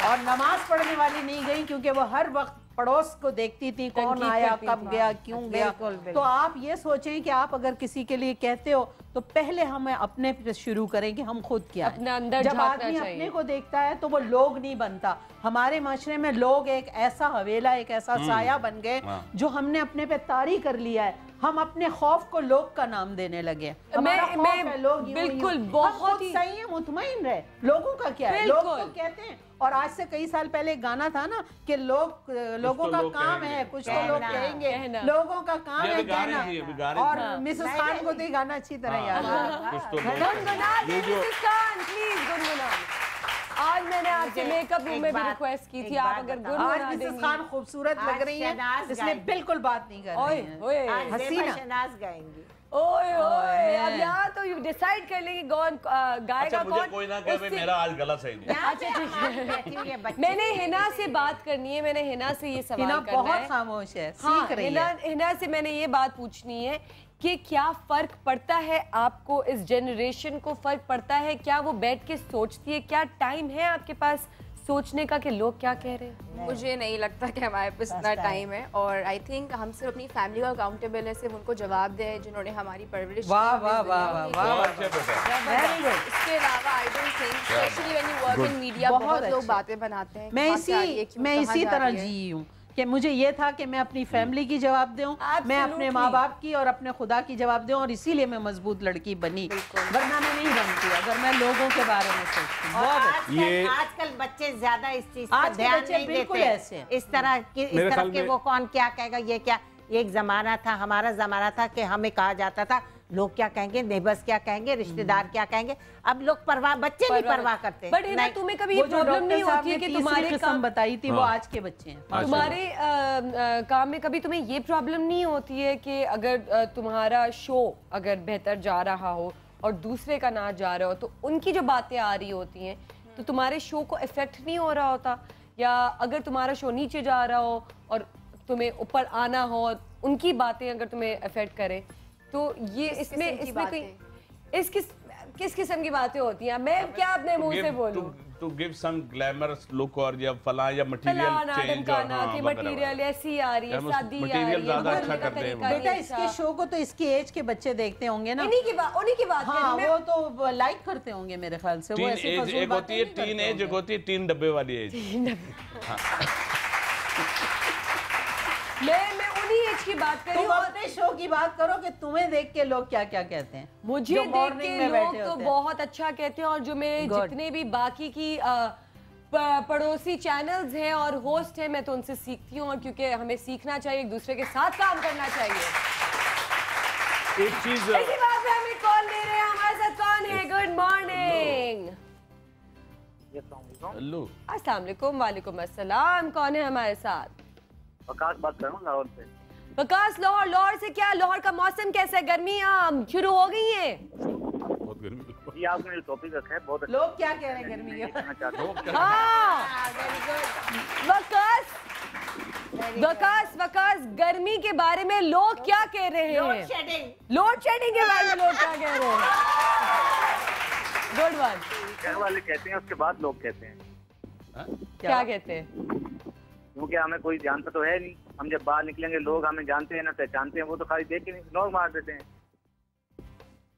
और नमाज पढ़ने वाली नहीं गई क्योंकि वो हर वक्त पड़ोस को देखती थी, कौन आया, कब गया, क्यों गया। तो आप ये सोचें कि आप अगर किसी के लिए कहते हो तो पहले हमें अपने पे शुरू करें कि हम खुद क्या अपने अंदर जब आदमी अपने को देखता है तो वो लोग नहीं बनता। हमारे माशरे में लोग एक ऐसा हवेला, एक ऐसा साया बन गए जो हमने अपने पे तारी कर लिया है। हम अपने खौफ को लोग का नाम देने लगे। मैं लोग बिल्कुल बहुत ही सही है, मुतमईन रहे। लोगों का क्या है, लोग तो कहते हैं। और आज से कई साल पहले गाना था ना कि लोगों का काम है, कुछ तो लोग कहेंगे, लोगों का काम है कहना। और मिसेस खान को तो गाना अच्छी तरह याद है। आज मैंने आपसे मेकअप रूम में भी रिक्वेस्ट की थी, आप अगर आज मिसेस खान खूबसूरत लग रही है, इसलिए बिल्कुल बात नहीं कर रही हैं। हसीना शहनाज गाएंगी। ओए ओए, अब यहाँ तो यू डिसाइड कर लेंगे कौन गाएगा कौन। कोई ना कहे मेरा आज गला सही नहीं। अच्छा, मैंने हिना से बात करनी है, मैंने हिना से ये सवाल करना है। बहुत खामोश है, सीख रही है। हिना से मैंने ये बात पूछनी है कि क्या फर्क पड़ता है आपको, इस जनरेशन को फर्क पड़ता है क्या? वो बैठ के सोचती है? क्या टाइम है आपके पास सोचने का कि लोग क्या कह रहे हैं? मुझे नहीं लगता कि हमारे पास इतना टाइम है। और आई थिंक हम सिर्फ अपनी फैमिली को अकाउंटेबल है, सिर्फ उनको जवाब दें जिन्होंने हमारी परवरिश। वाह वाह वाह वाह, इसके अलावा I don't think, specially when you work in media, बहुत लोग बातें बनाते हैं। मैं इसी तरह जी हूँ कि मुझे ये था कि मैं अपनी फैमिली की जवाब दूं, मैं अपने माँ बाप की और अपने खुदा की जवाब दूं, और इसीलिए मैं मजबूत लड़की बनी, वरना मैं नहीं बनती अगर मैं लोगों के बारे में सोचती। आजकल बच्चे ज्यादा इस चीज पर ध्यान नहीं देते। इस तरह के वो कौन क्या कहेगा, ये क्या। एक जमाना था, हमारा जमाना था कि हमें कहा जाता था लोग क्या कहेंगे, नेबर्स क्या कहेंगे, रिश्तेदार क्या कहेंगे। अब लोग परवाह, बच्चे नहीं परवाह करते। बट है ना, तुम्हें कभी ये प्रॉब्लम नहीं होती है कि तुम्हारे काम बताई थी वो आज के बच्चे हैं, तुम्हारे काम में कभी तुम्हें ये प्रॉब्लम नहीं होती है कि अगर तुम्हारा शो अगर बेहतर जा रहा हो और दूसरे का ना जा रहा हो तो उनकी जो बातें आ रही होती हैं तो तुम्हारे शो को इफेक्ट नहीं हो रहा होता? या अगर तुम्हारा शो नीचे जा रहा हो और तुम्हें ऊपर आना हो और उनकी बातें अगर तुम्हें इफेक्ट करें तो ये इसमें कोई किस किस्म की बातें होती हैं? मैं क्या अपने मुंह से बोलूं? To give some glamorous look और या फला या मटेरियल चेंज और मटेरियल ऐसी आ रही है, शादी मटेरियल ज्यादा अच्छा करते हैं। बेटा इसके शो को तो इसकी एज के बच्चे देखते होंगे ना, उन्हीं की बात हाँ, वो तो लाइक करते होंगे मेरे ख्याल से। वो ऐसी एक होती है टीन एज, एक होती है 3 डब्बे वाली एज। मैं उन्हीं एज की बात कर रही हूँ। अपने शो की बात करो कि तुम्हें देख के लोग क्या क्या कहते हैं। मुझे देख के लोग तो बहुत अच्छा कहते हैं, और जो मेरे जितने भी बाकी की पड़ोसी चैनल्स हैं और होस्ट हैं मैं तो उनसे सीखती हूँ, और क्योंकि हमें सीखना चाहिए, एक दूसरे के साथ काम करना चाहिए। एक चीज इसी बात पे हमें कॉल ले रहे हैं, हमारे साथ कौन है? Good morning. हेलो, अस्सलाम वालेकुम। वालेकुम अस्सलाम। कौन है हमारे साथ? वकास बात कर रहा हूँ लाहौर से। वकास, लाहौर से क्या? लाहौर का मौसम कैसा है? गर्मी शुरू हो गई है? बहुत गर्मी। जी आपने जो टॉपिक रखा है बहुत अच्छा। लोग क्या कह रहे हैं गर्मी के? वकास वकास गर्मी के बारे में लोग क्या कह रहे हैं? लोड शेडिंग के बारे में लोग क्या कह रहे हैं? Good one. घर वाले कहते हैं, उसके बाद लोग कहते हैं। क्या कहते हैं? क्योंकि हमें कोई जानता तो है नहीं, हम जब बाहर निकलेंगे लोग हमें जानते हैं ना पहचानते हैं, वो तो खाली देख के नहीं लोग मार देते हैं।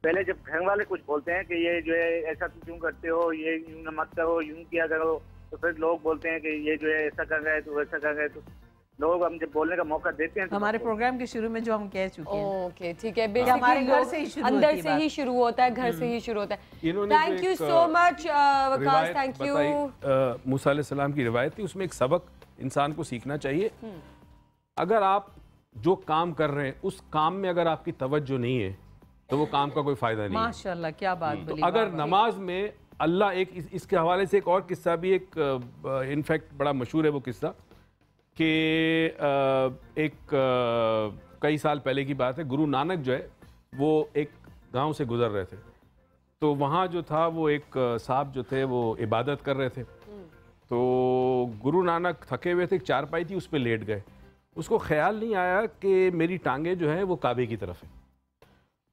पहले जब घर वाले कुछ बोलते हैं कि ये जो है ऐसा क्यों करते हो, ये यूं मत करो, यूं किया करो, तो फिर लोग बोलते हैं कि ये जो है ऐसा कर रहे हैं तो वैसा कर रहे हैं, तो लोग हम जब बोलने का मौका देते हैं तो हमारे प्रोग्राम के शुरू में जो हम कह चुके हैं। ओके ठीक है, बेसिकली घर से ही शुरू अंदर से ही शुरू होता है, घर से ही शुरू होता है। Thank you so much Waqas, thank you. मूसा अलैहिस्सलाम की रिवायत थी, उसमें एक सबक इंसान को सीखना चाहिए। अगर आप जो काम कर रहे हैं उस काम में अगर आपकी तवज्जो नहीं है तो वो काम का कोई फायदा नहीं। माशाल्लाह, क्या बात बोली। तो अगर नमाज में अल्लाह इसके हवाले से एक और किस्सा भी एक इनफैक्ट बड़ा मशहूर है वो किस्सा कि कई साल पहले की बात है, गुरु नानक जो है वो एक गांव से गुजर रहे थे, तो वहाँ जो था वो एक साहब जो थे वो इबादत कर रहे थे, तो गुरु नानक थके हुए थे, एक चारपाई थी उस पर लेट गए। उसको ख्याल नहीं आया कि मेरी टांगे जो हैं वो काबे की तरफ है,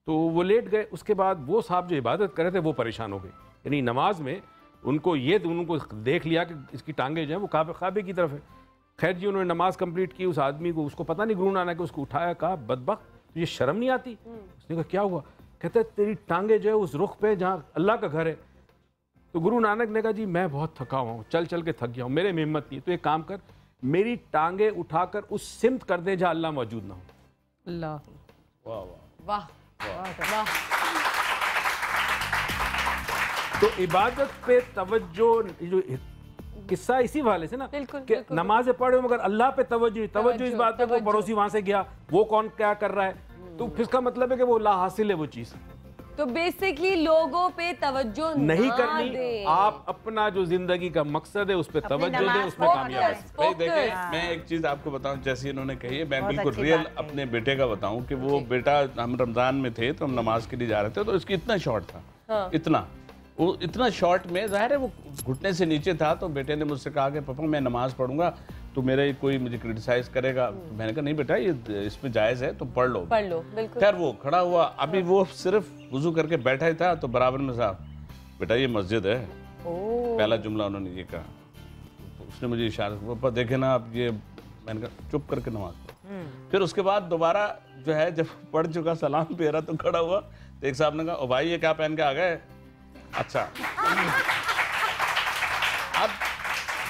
तो वो लेट गए। उसके बाद वो साहब जो इबादत कर रहे थे वो परेशान हो गए, यानी नमाज में उनको देख लिया कि इसकी टांगे जो हैं वो काबे की तरफ है। खैर जी, उन्होंने नमाज कंप्लीट की, उस आदमी को उसको पता नहीं गुरु नानक के उसको उठाया, कहा बदबख्त तुझे शर्म नहीं आती? उसने कहा क्या हुआ? कहते तेरी टांगे जो है उस रुख पे जहाँ अल्लाह का घर है। तो गुरु नानक ने कहा जी मैं बहुत थका हुआ हूँ, चल चल के थक गया हूँ, मेरे में हिम्मत नहीं, तो एक काम कर, मेरी टांगे उठाकर उस सिमत कर दे जहाँ अल्लाह मौजूद ना हो। अल्लाह, वाह वाह वाह। तो इबादत पे तवज्जो, जो किस्सा इसी वाले से ना कि नमाज़ें पढ़े मगर अल्लाह पे तवज्जो इस बात पे वो पड़ोसी वहां से गया, वो कौन क्या कर रहा है, तो फिर इसका मतलब है कि वो ला हासिल है वो चीज़। तो बेसिकली लोगों पे तवज्जो नहीं करनी, आप अपना जो जिंदगी का मकसद है उस पे तवज्जो दें, उसमें कामयाब है। देखिए मैं एक चीज़ आपको बताऊं, जैसे इन्होंने कही है, मैं बिल्कुल रियल अपने बेटे का बताऊं कि वो बेटा, हम रमज़ान में थे तो हम नमाज के लिए जा रहे थे, तो इसकी इतना शॉर्ट था, इतना शॉर्ट में ज़ाहिर है वो घुटने से नीचे था, तो बेटे ने मुझसे कहा कि पापा मैं नमाज़ पढ़ूंगा तो मेरे कोई मुझे क्रिटिसाइज करेगा। मैंने कहा नहीं बेटा ये इसमें जायज़ है, तो पढ़ लो बिल्कुल। खैर वो खड़ा हुआ, अभी वो सिर्फ वुज़ू करके बैठा ही था, तो बराबर में साहब बेटा ये मस्जिद है, पहला जुमला उन्होंने ये कहा। उसने मुझे इशारा, पापा देखे ना आप ये, मैंने कहा चुप करके नमाज पढ़ो। फिर उसके बाद दोबारा जो है जब पढ़ चुका, सलाम फेरा तो खड़ा हुआ, तो एक साहब ने कहा ओ भाई ये क्या पहन के आ गए? अच्छा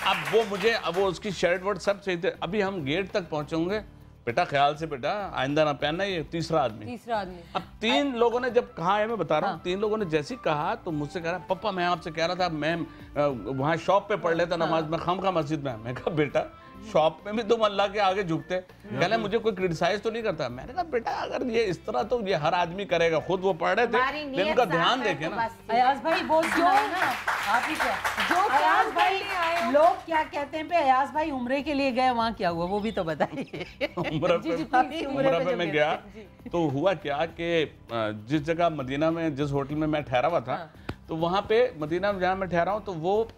अब वो मुझे, अब वो उसकी शर्ट वर्ट सब सही थे। अभी हम गेट तक पहुंचे होंगे, बेटा ख्याल से बेटा आइंदा ना पहनना, ये तीसरा आदमी। अब 3 लोगों ने जब कहा है, मैं बता रहा हूँ, 3 लोगों ने जैसे ही कहा तो मुझसे कह रहा पापा मैं आपसे कह रहा था मैं वहाँ शॉप पे पढ़ लेता नमाज में, खामखा मस्जिद में। मैं कहा बेटा शॉप में भी तुम अल्लाह के आगे झुकते, कहना मुझे कोई क्रिटिसाइज तो नहीं करता। मैंने कहा बेटा अगर ये इस तरह तो ये हर आदमी करेगा, खुद वो पढ़ रहे थे, उनका ध्यान देखे ना। अयाज भाई बोल ना आप ही क्या, जो अयाज भाई लोग क्या कहते हैं पे, अयाज भाई उम्रे के लिए गए, वहाँ क्या हुआ वो भी तो बताइए। उम्र पे मैं गया तो हुआ क्या कि जिस जगह मदीना में, जिस होटल में मैं ठहरा हुआ था, तो वहाँ पे मदीना में जहाँ मैं ठहरा हूँ, तो वो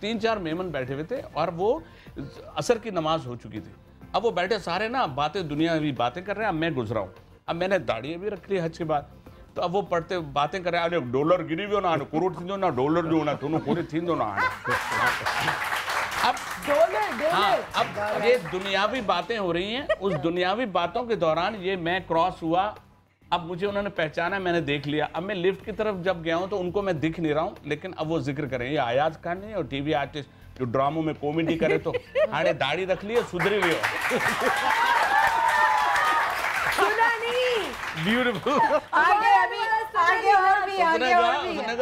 3-4 मेहमान बैठे हुए थे और वो असर की नमाज हो चुकी थी। अब वो बैठे सारे ना बातें, दुनियावी बातें कर रहे हैं। अब मैं गुजरा हूँ, अब मैंने दाढ़ी भी रख ली हज के बाद, तो अब वो पढ़ते बातें कर रहे हैं, डॉलर गिरी भी ना करोड़ थी ना डॉलर जो ना दोनों पूरे थी ना। अब ये दुनियावी बातें हो रही हैं, उस दुनियावी बातों के दौरान ये मैं क्रॉस हुआ, अब मुझे उन्होंने पहचाना, मैंने देख लिया। अब मैं लिफ्ट की तरफ जब गया हूँ तो उनको मैं दिख नहीं रहा हूँ, लेकिन अब वो जिक्र करें ये अयाज खान नहीं और टीवी आर्टिस्ट जो ड्रामों में कॉमेडी करे, तो हाणे दाढ़ी रख ली है, सुधरी हुई हो। ब्यूटीफुल। आगे अभी आगे और भी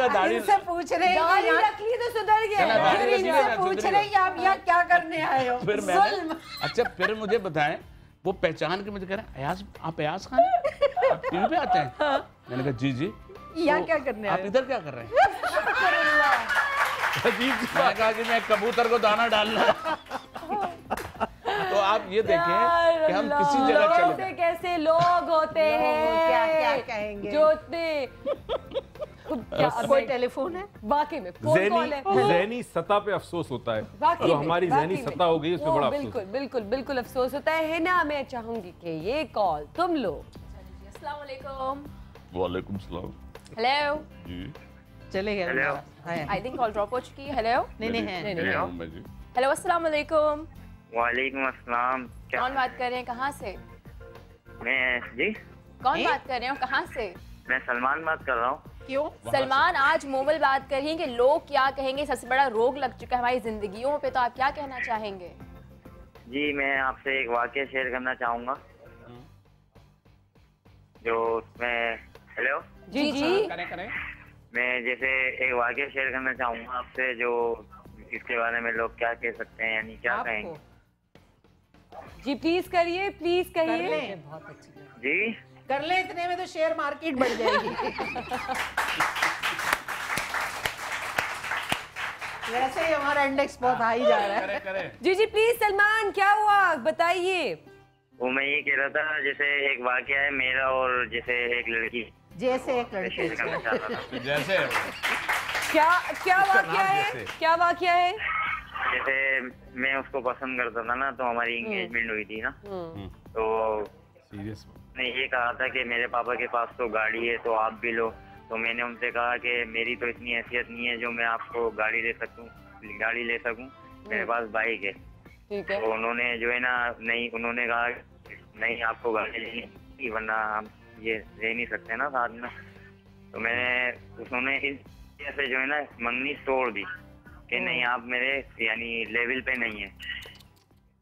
दाढ़ी से पूछ रहे हैं, दाढ़ी रख ली तो सुधर गया, पूछ रहे हैं आप यहाँ क्या करने आए हो? फिर मैंने, अच्छा फिर मुझे बताएं, वो पहचान के मुझे कह रहे हैं अयाज, आप अयाज खान आप टीवी पे आते हैं? मैंने कहा जी जी। यहाँ क्या करने आप इधर क्या कर रहे हैं? मैंने कहा कि मैं कबूतर को दाना डालना। तो आप ये देखें कि हम किसी जगह चले, कैसे लोग होते हैं, क्या कहेंगे जो इतने कोई टेलीफोन है वाकई में फोन कॉल है। ज़हनी सतह पे अफसोस होता है, जो हमारी ज़हनी सतह हो गई उसमें बड़ा अफसोस। बिल्कुल बिल्कुल बिल्कुल अफसोस होता है। हिना, मैं चाहूंगी कि ये कॉल तुम लो। अस्सलाम वालेकुम। वालेकुम सलाम। हेलो जी चले गए। आई थिंक कॉल ड्रॉप हो चुकी है। हेलो नहीं है। हेलो अस्सलाम वालेकुम। वालेकुम अस्सलाम। कौन बात कर रहे हैं, कहाँ से? मैं जी कौन बात कर रहे हो, कहाँ से? मैं सलमान बात कर रहा हूँ। क्यों सलमान? आज मोबाइल बात कर रही हैं कि लोग क्या कहेंगे, सबसे बड़ा रोग लग चुका है हमारी जिंदगियों पे, तो आप क्या कहना चाहेंगे? जी मैं आपसे एक वाकया शेयर करना चाहूँगा जो उसमें। हेलो जी जी करें। मैं जैसे एक वाकया शेयर करना चाहूँगा आपसे, जो इसके बारे में लोग क्या कह सकते हैं, यानी क्या कहेंगे। जी प्लीज करिए, प्लीज करिए। बहुत अच्छी जी कर ले, इतने में तो शेयर मार्केट बढ़ जाएगी। वैसे ही हमारा इंडेक्स बहुत हाई जा रहा है। जी जी प्लीज सलमान, क्या हुआ बताइए। वो मैं ये कह रहा था, जैसे एक वाकया है मेरा और जैसे एक लड़की, जैसे एक लड़की शेयर करना चाहता था। जैसे क्या वाकया है, क्या वाकया है? जैसे मैं उसको पसंद करता था ना, तो हमारी एंगेजमेंट हुई थी ना, तो सीरियस ने ये कहा था कि मेरे पापा के पास तो गाड़ी है तो आप भी लो। तो मैंने उनसे कहा कि मेरी तो इतनी हैसियत नहीं है जो मैं आपको गाड़ी ले सकूं, मेरे पास बाइक है। ठीक है। तो उन्होंने जो है ना, नहीं, उन्होंने कहा नहीं आपको गाड़ी लेनी, वरना हम ये रह नहीं सकते ना साथ में। तो उन्होंने इस वजह से जो है ना मंगनी तोड़ दी कि नहीं आप मेरे यानी लेवल पे नहीं है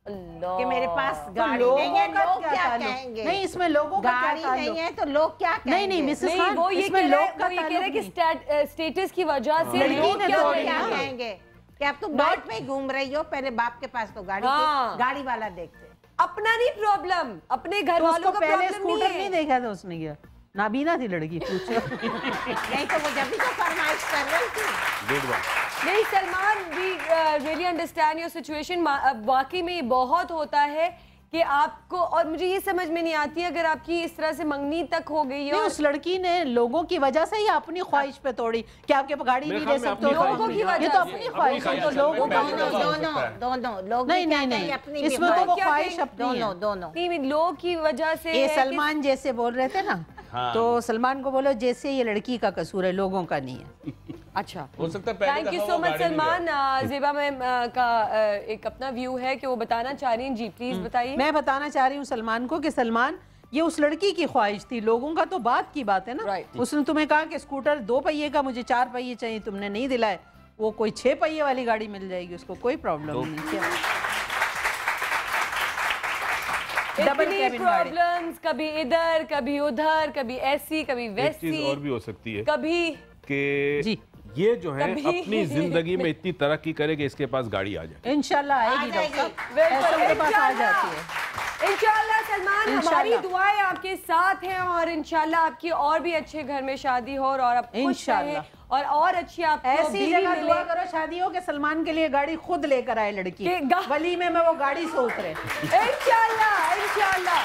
कि मेरे पास गाड़ी लोगों नहीं है, का लोग क्या क्या ताल्लुक? कहेंगे। नहीं, इसमें लोगों का क्या गाड़ी नहीं ताल्लुक? है तो लोग क्या कहेंगे। नहीं मिसेस नहीं, खान, वो ये इसमें कह लोग रहे का हैं कि ताल्लुक स्टेटस की वजह से लड़की लोग ने क्या तो क्या कहेंगे। कहेंगे कि अब तुम बाइक में घूम रही हो, पहले बाप के पास तो गाड़ी हाँ। थी, गाड़ी वाला देखते। अपना नहीं प्रॉब्लम, अपने घर तो वालों उसको का पहले प्रॉब्लम स्कूटर नहीं नहीं है। देखा था उसने, क्या नाबीना थी लड़की? पूछो। नहीं तो वो जब भी तो फरमाइश कर रही थी। नहीं Salman, we really understand your situation. वाकई में ये बहुत होता है कि आपको, और मुझे ये समझ में नहीं आती अगर आपकी इस तरह से मंगनी तक हो गई है। उस लड़की ने लोगों की वजह से ही अपनी ख्वाहिश पे तोड़ी कि आपके गाड़ी नहीं दे सकते। लोगों की वजह ये तो अपनी ख्वाहिश है, तो लोगों का दोनों लोग नहीं, अपनी इसमें तो वो ख्वाहिश अपनी है। दोनों नहीं, लोग की वजह से ये सलमान जैसे बोल रहे थे ना, तो सलमान को बोलो जैसे ये लड़की का कसूर है, लोगों का नहीं है। अच्छा, हो सकता है। Thank you so much Salman. Zeba ma'am का एक अपना व्यू है कि वो बताना चाह रही हैं। जी प्लीज बताइए। मैं बताना चाह रही हूँ सलमान को कि सलमान, ये उस लड़की की ख्वाहिश थी, लोगों का तो बात की बात है ना। उसने तुम्हें कहा कि स्कूटर 2 पहिए का मुझे 4 पहिए चाहिए, तुमने नहीं दिलाए। वो कोई 6 पहिए वाली गाड़ी मिल जाएगी उसको, कोई प्रॉब्लम नहीं है। इतनी प्रॉब्लम्स, कभी इधर कभी उधर, कभी ऐसी कभी वैसी। एक चीज और भी हो सकती है कभी कि ये जो है अपनी जिंदगी में इतनी तरक्की करे कि इसके पास गाड़ी आ जाए। इंशाल्लाह आएगी डॉक्टर, ऐसे के पास आ जाती है। इंशाल्लाह सलमान, हमारी दुआएं आपके साथ हैं और इंशाल्लाह आपकी और भी अच्छे घर में शादी हो और आप खुश रहें और अच्छी आपको ऐसी जगह दुआ करो शादी हो कि सलमान के लिए गाड़ी खुद लेकर आए लड़की, वलीमे में वो गाड़ी से उतरे। इंशाल्लाह इंशाल्लाह।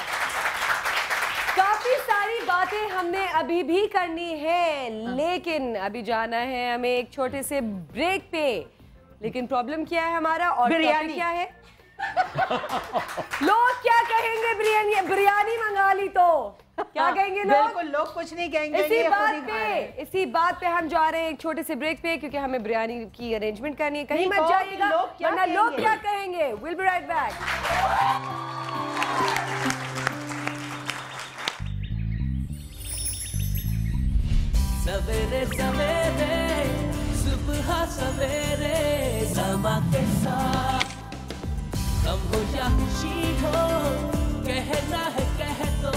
काफी सारी बातें हमने अभी भी करनी है, लेकिन अभी जाना है हमें एक छोटे से ब्रेक पे। लेकिन प्रॉब्लम क्या है हमारा और टॉपिक क्या है? लोग क्या कहेंगे? बिरयानी मंगा ली तो क्या कहेंगे लोग? बिल्कुल, लोग कुछ नहीं कहेंगे। इसी बात पे हम जा रहे हैं एक छोटे से ब्रेक पे, क्योंकि हमें बिरयानी की अरेंजमेंट करनी है। कहीं मत जाइएगा वरना लोग क्या कहेंगे। Will be right back. सवेरे सवेरे सुबह सवेरे समा के साथ कम हो या खुशी हो, कहना है कह दो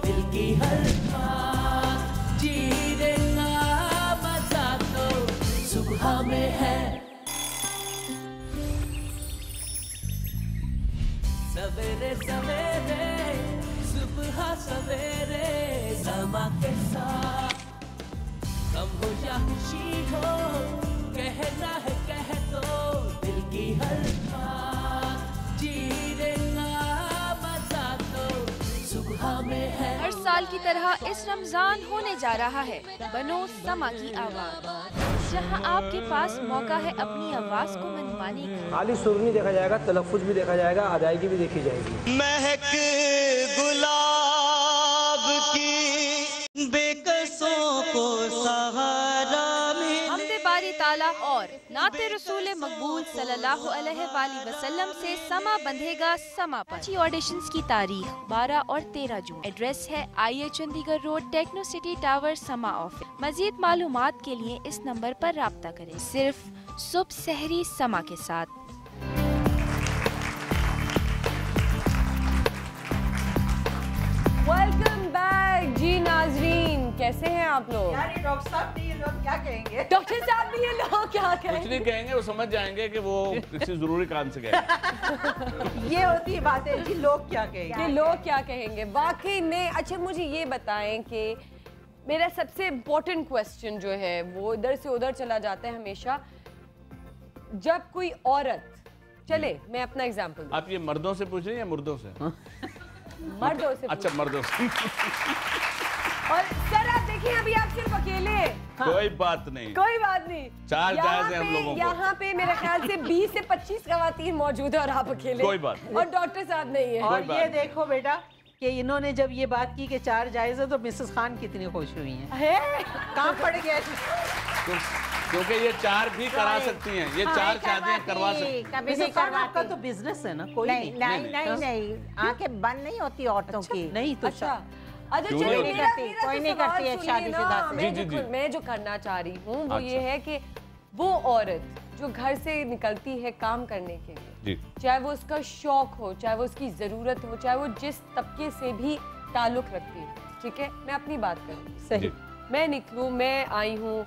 दिल की हर बात। जीने का मजा तो सुबह में है। सवेरे सवेरे सुबह सवेरे समा के साथ कम हो या खुशी हो, कहना है कह दो दिल की हर बात। जीने का मजा तो सुबह में है। हर साल साल की तरह इस रमजान होने जा रहा है। बनो समा की आवाज, जहां आपके पास मौका है अपनी आवाज को मनवाने का। खाली सुर नहीं देखा जाएगा, तलफ्फुज भी देखा जाएगा, अदायगी भी देखी जाएगी। महक गुलाब की बेकसों को सहारा हमदे बारी ताला और नाते रसूल मकबूल सल्लल्लाहु अलैहि वसल्लम से समा बंधेगा समा पर। ऑडिशंस की तारीख 12 और 13 जून। एड्रेस है IA Chandigarh road, techno city tower, समा ऑफिस। मजीद मालूमात के लिए इस नंबर पर राब्ता करें, सिर्फ सुबह सहरी समा के साथ। वेलकम बैक जी नाजरीन, कैसे हैं आप लोग? यार ये डॉक्टर साहब भी ये लोग क्या कहेंगे? डॉक्टर साहब भी ये लोग क्या कुछ नहीं कहेंगे, वो समझ जाएंगे कि वो किसी जरूरी काम से गए। ये होती है बात है जी, लोग क्या कहेंगे? कि लोग क्या कहेंगे वाकई में। अच्छा मुझे ये बताएं कि मेरा सबसे इम्पोर्टेंट क्वेश्चन जो है वो इधर से उधर चला जाता है हमेशा। जब कोई औरत, चले मैं अपना एग्जांपल दूं। आप ये मर्दों से पूछ रहे हैं या मुर्दों से? मर्दों से। अच्छा मर्दों से। और सर आप देखिए अभी आप सिर्फ अकेले हैं। कोई बात नहीं, कोई बात नहीं। चार जायज है हम लोगों को। यहाँ पे मेरे ख्याल से 20 से 25 खवातीन मौजूद है और आप अकेले। कोई बात नहीं। और डॉक्टर साहब नहीं है। और ये देखो बेटा कि इन्होंने जब ये बात की कि 4 जायज है तो मिसेस खान कितनी खुश हुई हैं। काम पड़ गया क्योंकि ये 4 भी करा सकती हैं, ये 4 शादियां करवा सकती हैं। कभी नहीं करवाती। आपका तो बिजनेस है ना, कोई नहीं आंखें बंद नहीं होती औरतों की। नहीं तो अच्छा कोई नहीं करती है शादीशुदा से। मैं जो करना चाह रही हूँ वो ये अच्छा। है कि वो औरत जो घर से निकलती है काम करने के लिए, चाहे वो उसका शौक हो, चाहे वो उसकी जरूरत हो, चाहे वो जिस तबके से भी ताल्लुक रखती है, ठीक है, मैं अपनी बात करूँ। सही। मैं निकलूँ, मैं आई हूँ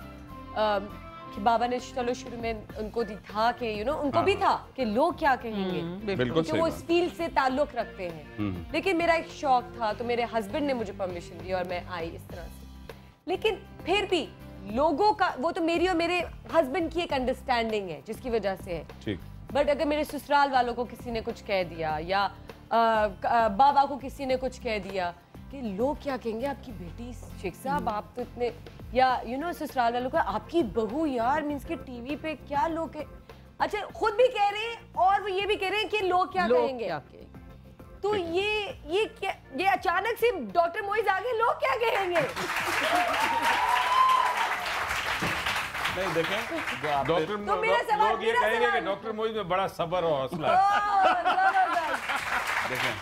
कि बाबा ने चलो शुरू में उनको दिखा के उनको भी था कि लोग क्या कहेंगे, क्योंकि वो इस फील्ड से ताल्लुक रखते हैं। लेकिन मेरा एक शौक था तो मेरे हस्बैंड ने मुझे परमिशन दी और मैं आई इस तरह से। लेकिन फिर भी लोगों का, वो तो मेरी और मेरे हस्बैंड की एक अंडरस्टैंडिंग है जिसकी वजह से है। बट अगर मेरे ससुराल वालों को किसी ने कुछ कह दिया या बाबा को किसी ने कुछ कह दिया कि लोग क्या कहेंगे, आपकी बेटी शेख साहब आप तो इतने, या ससुराल वालों को आपकी बहू यार मीन्स के टीवी पे क्या लोग अच्छा खुद भी कह रहे हैं और वो ये भी कह रहे हैं कि लोग क्या कहेंगे। तो ये क्या, ये अचानक से डॉक्टर मोइज आ गए, लोग क्या कहेंगे? नहीं देखें डॉक्टर लोग ये कहेंगे कि डॉक्टर मोइज में बड़ा सब्र और हौसला है। देखें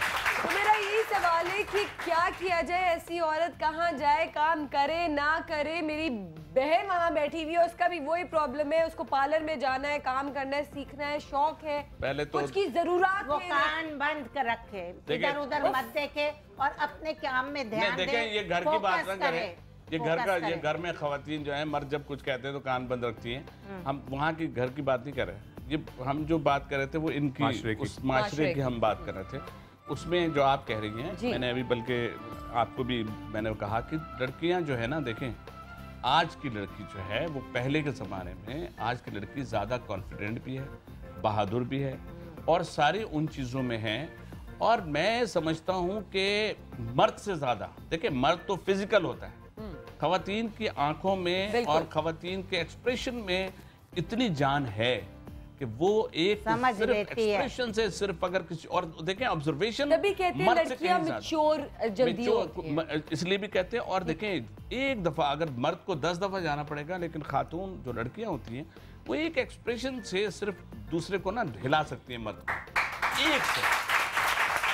तो मेरा यही सवाल है कि क्या किया जाए, ऐसी औरत कहाँ जाए, काम करे ना करे। मेरी बहन वहाँ बैठी हुई है, उसका भी वही प्रॉब्लम है, उसको पार्लर में जाना है, काम करना है, सीखना है, शौक है, पहले तो कुछ की जरूरत वो कान बंद कर रखे, इधर उधर मत देखे और अपने काम में ध्यान दे। देखें ये घर की बात ना करें, ये घर में खवातीन जो है, मर्द जब कुछ कहते हैं तो कान बंद रखती हैं। हम वहाँ की घर की बात नहीं कर रहे, ये हम जो बात कर रहे थे वो इनकी माशरे की हम बात कर रहे थे। उसमें जो आप कह रही हैं, मैंने अभी बल्कि आपको भी मैंने कहा कि लड़कियां जो है ना, देखें आज की लड़की जो है वो पहले के ज़माने में, आज की लड़की ज़्यादा कॉन्फिडेंट भी है, बहादुर भी है और सारी उन चीज़ों में है। और मैं समझता हूँ कि मर्द से ज़्यादा, देखिए मर्द तो फिजिकल होता है, खवातीन की आंखों में और खवातीन के एक्सप्रेशन में इतनी जान है कि वो एक सिर्फ एक्सप्रेशन से, सिर्फ अगर किसी और देखें ऑब्जर्वेशन, तभी कहते हैं लड़कियां मैच्योर जल्दी होती हैं, इसलिए भी कहते हैं। और देखें एक दफा अगर मर्द को 10 दफा जाना पड़ेगा, लेकिन खातून जो लड़कियां होती हैं वो एक एक्सप्रेशन से सिर्फ दूसरे को ना हिला सकती है मर्द एक से।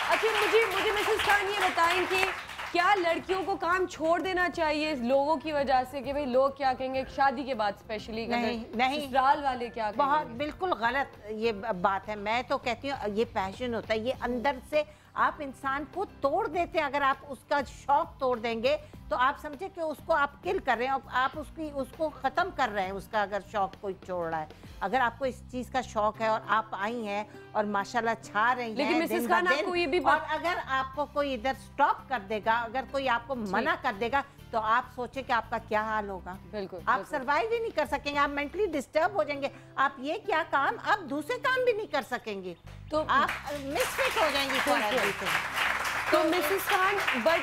अच्छा मुझे मिसेस खान ये बताएं कि क्या लड़कियों को काम छोड़ देना चाहिए लोगों की वजह से कि भाई लोग क्या कहेंगे, शादी के बाद स्पेशली? नहीं ससुराल वाले क्या कहेंगे? बहुत बिल्कुल गलत ये बात है। मैं तो कहती हूँ ये पैशन होता है, ये अंदर से आप इंसान को तोड़ देते हैं। अगर आप उसका शौक तोड़ देंगे तो आप समझे कि उसको आप किल कर रहे हैं, आप उसको ख़त्म कर रहे हैं उसका, अगर शौक कोई छोड़ रहा है। अगर आपको इस चीज़ का शौक है और आप आई हैं और माशाल्लाह छा रही हैं, लेकिन मिसेस खान आपको ये भी और अगर आपको कोई इधर स्टॉप कर देगा, अगर कोई आपको मना कर देगा तो आप सोचे कि आपका क्या हाल होगा। बिल्कुल आप सर्वाइव ही नहीं कर सकेंगे, आप मेंटली डिस्टर्ब हो जाएंगे। आप ये क्या काम, आप दूसरे काम भी नहीं कर सकेंगे, तो आप मिसफिट हो जाएंगी। तो मिसेस खान बट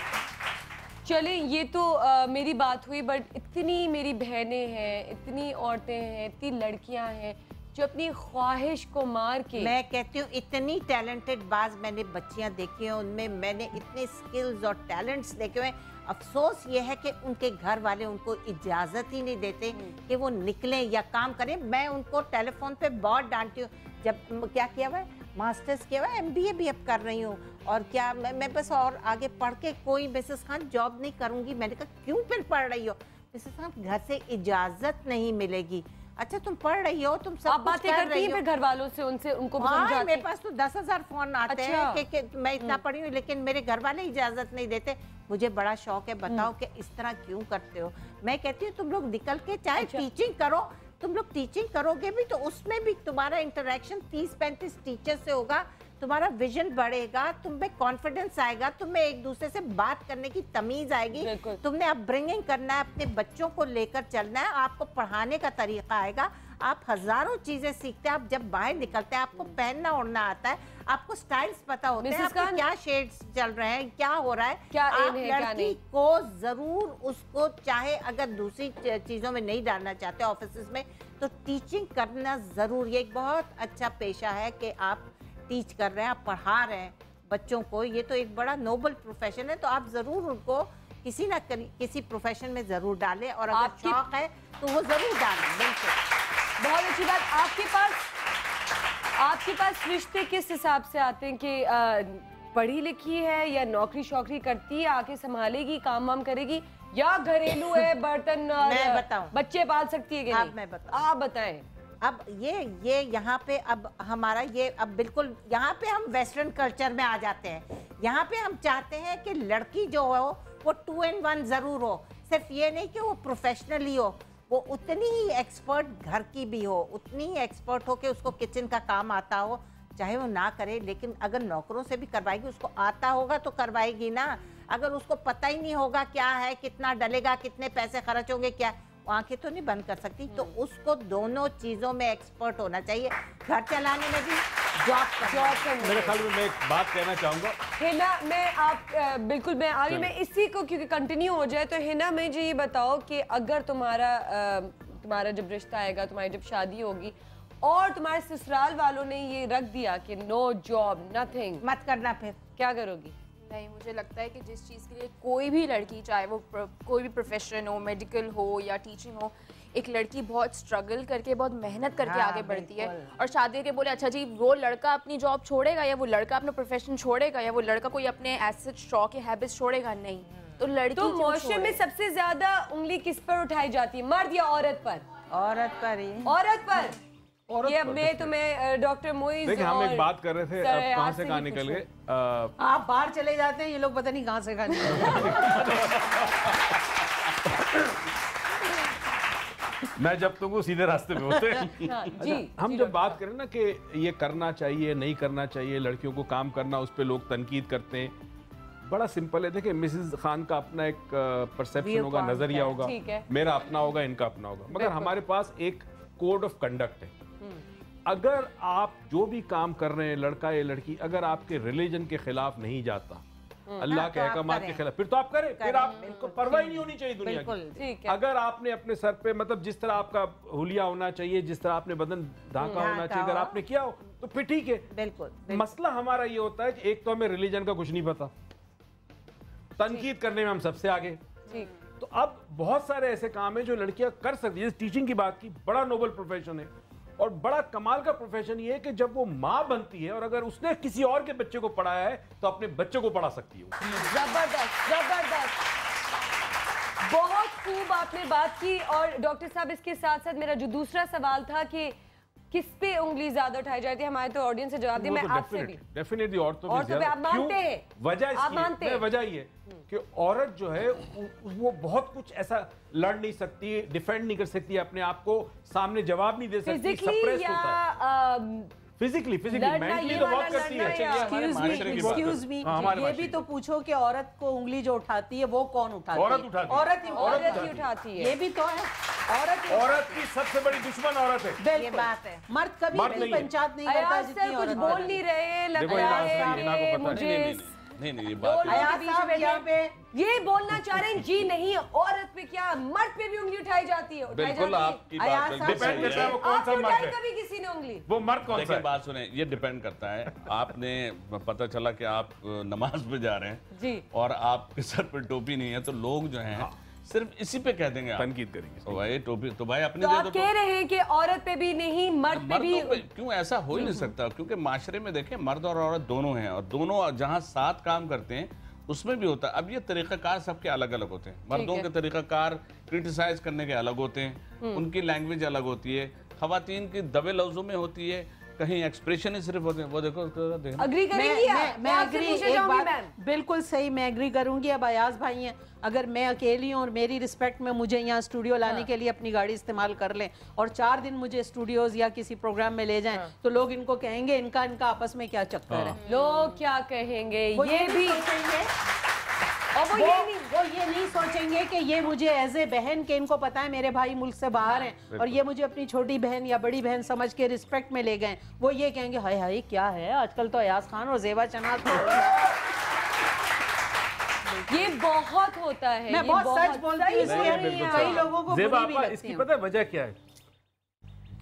चलें, ये तो मेरी बात हुई, बट इतनी मेरी बहनें हैं, इतनी औरतें हैं, इतनी लड़कियां हैं जो अपनी ख्वाहिश को मार के, मैं कहती हूँ इतनी टैलेंटेड बाज मैंने बच्चियां देखी हैं, उनमें मैंने इतने स्किल्स और टैलेंट्स देखे हुए। अफसोस ये है कि उनके घर वाले उनको इजाज़त ही नहीं देते कि वो निकलें या काम करें। मैं उनको टेलीफोन पे बहुत डांटती हूँ। जब क्या किया हुआ है, मास्टर्स किया हुआ है, MBA भी अब कर रही हूँ, और क्या मैं बस और आगे पढ़ के कोई मिसेस खान जॉब नहीं करूँगी। मैंने कहा क्यों फिर पढ़ रही हो? मिसेस खान घर से इजाज़त नहीं मिलेगी। अच्छा तुम पढ़ रही हो, तुम सब बातें करती हैं फिर घर वालों से, उनसे उनको समझाती? मेरे पास तो 10,000 फोन आते हैं कि मैं इतना पढ़ी हूँ, लेकिन मेरे घर वाले इजाजत नहीं देते। मुझे बड़ा शौक है, बताओ कि इस तरह क्यों करते हो। मैं कहती हूँ तुम लोग निकल के चाहे टीचिंग करो, तुम लोग टीचिंग करोगे भी तो उसमें भी तुम्हारा इंटरेक्शन 30-35 टीचर से होगा, तुम्हारा विजन बढ़ेगा, तुम्हें कॉन्फिडेंस आएगा, तुम्हें एक दूसरे से बात करने की तमीज आएगी, तुमने अपब्रिंगिंग करना है, अपने बच्चों को लेकर चलना है, आपको पढ़ाने का तरीका आएगा, आप हजारों चीजें सीखते हैं। आप जब बाहर निकलते हैं आपको पहनना ओढ़ना आता है, आपको स्टाइल्स पता होते हैं, आपको क्या शेड्स चल रहे हैं, क्या हो रहा है, क्या आप लड़की को जरूर उसको चाहे अगर दूसरी चीजों में नहीं डालना चाहते ऑफिस में, तो टीचिंग करना जरूर, ये एक बहुत अच्छा पेशा है कि आप टीच कर रहे हैं, आप पढ़ा रहे हैं बच्चों को। ये तो एक बड़ा नोबल प्रोफेशन है, तो आप जरूर उनको किसी ना किसी प्रोफेशन में जरूर डालें, और अगर शौक है तो वो जरूर डालें। बिल्कुल, बहुत अच्छी बात। आपके पास रिश्ते किस हिसाब से आते हैं कि पढ़ी लिखी है या नौकरी शौकरी करती है, आके संभालेगी, काम वाम करेगी, या घरेलू है, बर्तन मैं बताऊं, बच्चे पाल सकती है कि नहीं? मैं बताऊं, आप बताएं। अब ये यहाँ पे अब हमारा ये अब बिल्कुल यहाँ पे हम वेस्टर्न कल्चर में आ जाते हैं। यहाँ पे हम चाहते हैं कि लड़की जो हो वो 2 in 1 जरूर हो। सिर्फ ये नहीं कि वो प्रोफेशनल ही हो, वो उतनी ही एक्सपर्ट घर की भी हो, उतनी ही एक्सपर्ट हो कि उसको किचन का काम आता हो, चाहे वो ना करे, लेकिन अगर नौकरों से भी करवाएगी, उसको आता होगा तो करवाएगी ना। अगर उसको पता ही नहीं होगा क्या है, कितना डलेगा, कितने पैसे खर्च होंगे, क्या, आंखें तो नहीं बंद कर सकती। तो उसको दोनों चीजों में एक्सपर्ट होना चाहिए, घर चलाने में भी, जॉब करने। मेरे ख्याल में मैं एक बात कहना चाहूंगा हिना, मैं आप बिल्कुल मैं आगे मैं इसी को क्योंकि कंटिन्यू हो जाए, तो हिना मुझे ये बताओ कि अगर तुम्हारा जब रिश्ता आएगा, तुम्हारी जब शादी होगी और तुम्हारे ससुराल वालों ने ये रख दिया कि नो जॉब नथिंग, मत करना, फिर क्या करोगी? नहीं, मुझे लगता है कि जिस चीज़ के लिए कोई भी लड़की, चाहे वो कोई भी प्रोफेशन हो, मेडिकल हो या टीचिंग हो, एक लड़की बहुत स्ट्रगल करके, बहुत मेहनत करके आगे बढ़ती है। और शादी के बोले अच्छा जी वो लड़का अपनी जॉब छोड़ेगा, या वो लड़का अपना प्रोफेशन छोड़ेगा, या वो लड़का कोई अपने ऐसे शौक या हैबिट्स छोड़ेगा, नहीं। तो लड़की तो मुआशरे में सबसे ज्यादा उंगली किस पर उठाई जाती है, मर्द या औरत पर? औरत पर ही। औरत पर। ये मैं तुम्हें डॉक्टर मोइज, देखिए हम एक बात कर रहे थे, अब कहाँ से कहाँ निकल गए। आप बाहर चले जाते हैं, ये लोग पता नहीं कहाँ से कहाँ निकल मैं जब तुम वो सीधे रास्ते पे होते हैं। जी, हम जब बात करें ना कि ये करना चाहिए नहीं करना चाहिए, लड़कियों को काम करना, उस पर लोग तनकीद करते हैं। बड़ा सिंपल है, देखिए मिसेस खान का अपना एक परसेप्शन होगा, नजरिया होगा, मेरा अपना होगा, इनका अपना होगा, मगर हमारे पास एक कोड ऑफ कंडक्ट है। अगर आप जो भी काम कर रहे हैं, लड़का या लड़की, अगर आपके रिलीजन के खिलाफ नहीं जाता, अल्लाह के अहकामात के खिलाफ, फिर तो आप करें, फिर आपको परवाह नहीं होनी चाहिए दुनिया की। अगर आपने अपने सर पे, मतलब जिस तरह आपका हुलिया होना चाहिए, जिस तरह आपने बदन ढाका होना चाहिए, अगर आपने किया हो तो फिर ठीक है। बिल्कुल। मसला हमारा ये होता है कि एक तो हमें रिलीजन का कुछ नहीं पता, तनकीद करने में हम सबसे आगे। तो अब बहुत सारे ऐसे काम हैं जो लड़कियां कर सकती है। टीचिंग की बात की, बड़ा नोबल प्रोफेशन है, और बड़ा कमाल का प्रोफेशन ये है कि जब वो माँ बनती है और अगर उसने किसी और के बच्चे को पढ़ाया है तो अपने बच्चे को पढ़ा सकती है। जबरदस्त, जबरदस्त, बहुत खूब आपने बात की। और डॉक्टर साहब, इसके साथ साथ मेरा जो दूसरा सवाल था कि किस पे उंगली ज्यादा उठाई जाती है, हमारे तो ऑडियंस से जवाब दिया, मैं आपसे भी डेफिनेटली औरतों पे आप मानते हैं, वजह ये कि औरत जो है वो बहुत कुछ ऐसा लड़ नहीं सकती, डिफेंड नहीं कर सकती अपने आप को, सामने जवाब नहीं दे सकती, सप्रेस होता है। फिजिकली मेंटली तो बहुत करती है। एक्सक्यूज मी, ये भी तो पूछो कि औरत को उंगली जो उठाती है वो कौन उठाती है? औरत ही उठाती है। ये भी तो है, औरत की सबसे बड़ी दुश्मन औरत है। ये बात है, मर्द कभी पंचायत नहीं करता जितनी औरत। कुछ बोल नहीं रहे, लगता है मुझे नहीं ये बात यहाँ पे ये बोलना चाह रहे हैं जी नहीं, औरत पे क्या मर्द पे भी उंगली उठाई जाती है। बिल्कुल आपकी बात डिपेंड करता है वो कौन सा मर्द है। कभी किसी ने उंगली, वो मर्द कौन सा है? बात सुने, ये डिपेंड करता है। आपने पता चला कि आप नमाज पे जा रहे हैं जी और आपके सर पे टोपी नहीं है, तो लोग जो हैं सिर्फ इसी पे कह देंगे, तनकीद करेंगे। तो भाई टोपी तो भाई अपने तो आप कह रहे हैं कि औरत पे भी नहीं मर्द पे भी, क्यों ऐसा हो ही नहीं सकता? क्योंकि माशरे में देखें मर्द और औरत दोनों हैं, और दोनों जहां साथ काम करते हैं उसमें भी होता है। अब ये तरीक़ाकार सबके अलग अलग होते हैं। मर्दों के तरीक़ाकार क्रिटिसाइज करने के अलग होते हैं, उनकी लैंग्वेज अलग होती है, ख़वातीन की दबे लफ्ज़ों में होती है, कहीं एक्सप्रेशन ही सिर्फ होते हैं। वो देखो अग्री करेंगी मैं एग्री, एक बात बिल्कुल सही, मैं एग्री करूंगी। अब अयाज भाई हैं, अगर मैं अकेली हूँ और मेरी रिस्पेक्ट में मुझे यहाँ स्टूडियो लाने के लिए अपनी गाड़ी इस्तेमाल कर लें और 4 दिन मुझे स्टूडियोज या किसी प्रोग्राम में ले जाएं, तो लोग इनको कहेंगे इनका आपस में क्या चक्कर है। लोग क्या कहेंगे ये भी, और वो ये नहीं सोचेंगे कि ये मुझे एज ए बहन के, इनको पता है मेरे भाई मुल्क से बाहर हैं और ये मुझे अपनी छोटी बहन या बड़ी बहन समझ के रिस्पेक्ट में ले गए। वो ये कहेंगे हाय हाय क्या है आजकल तो अयाज खान और जेबा चनाज ये बहुत होता है। मैं बहुत सच बोलती हूँ, कई लोगों को बुरी भी लगती है। इसकी पता है वजह क्या है?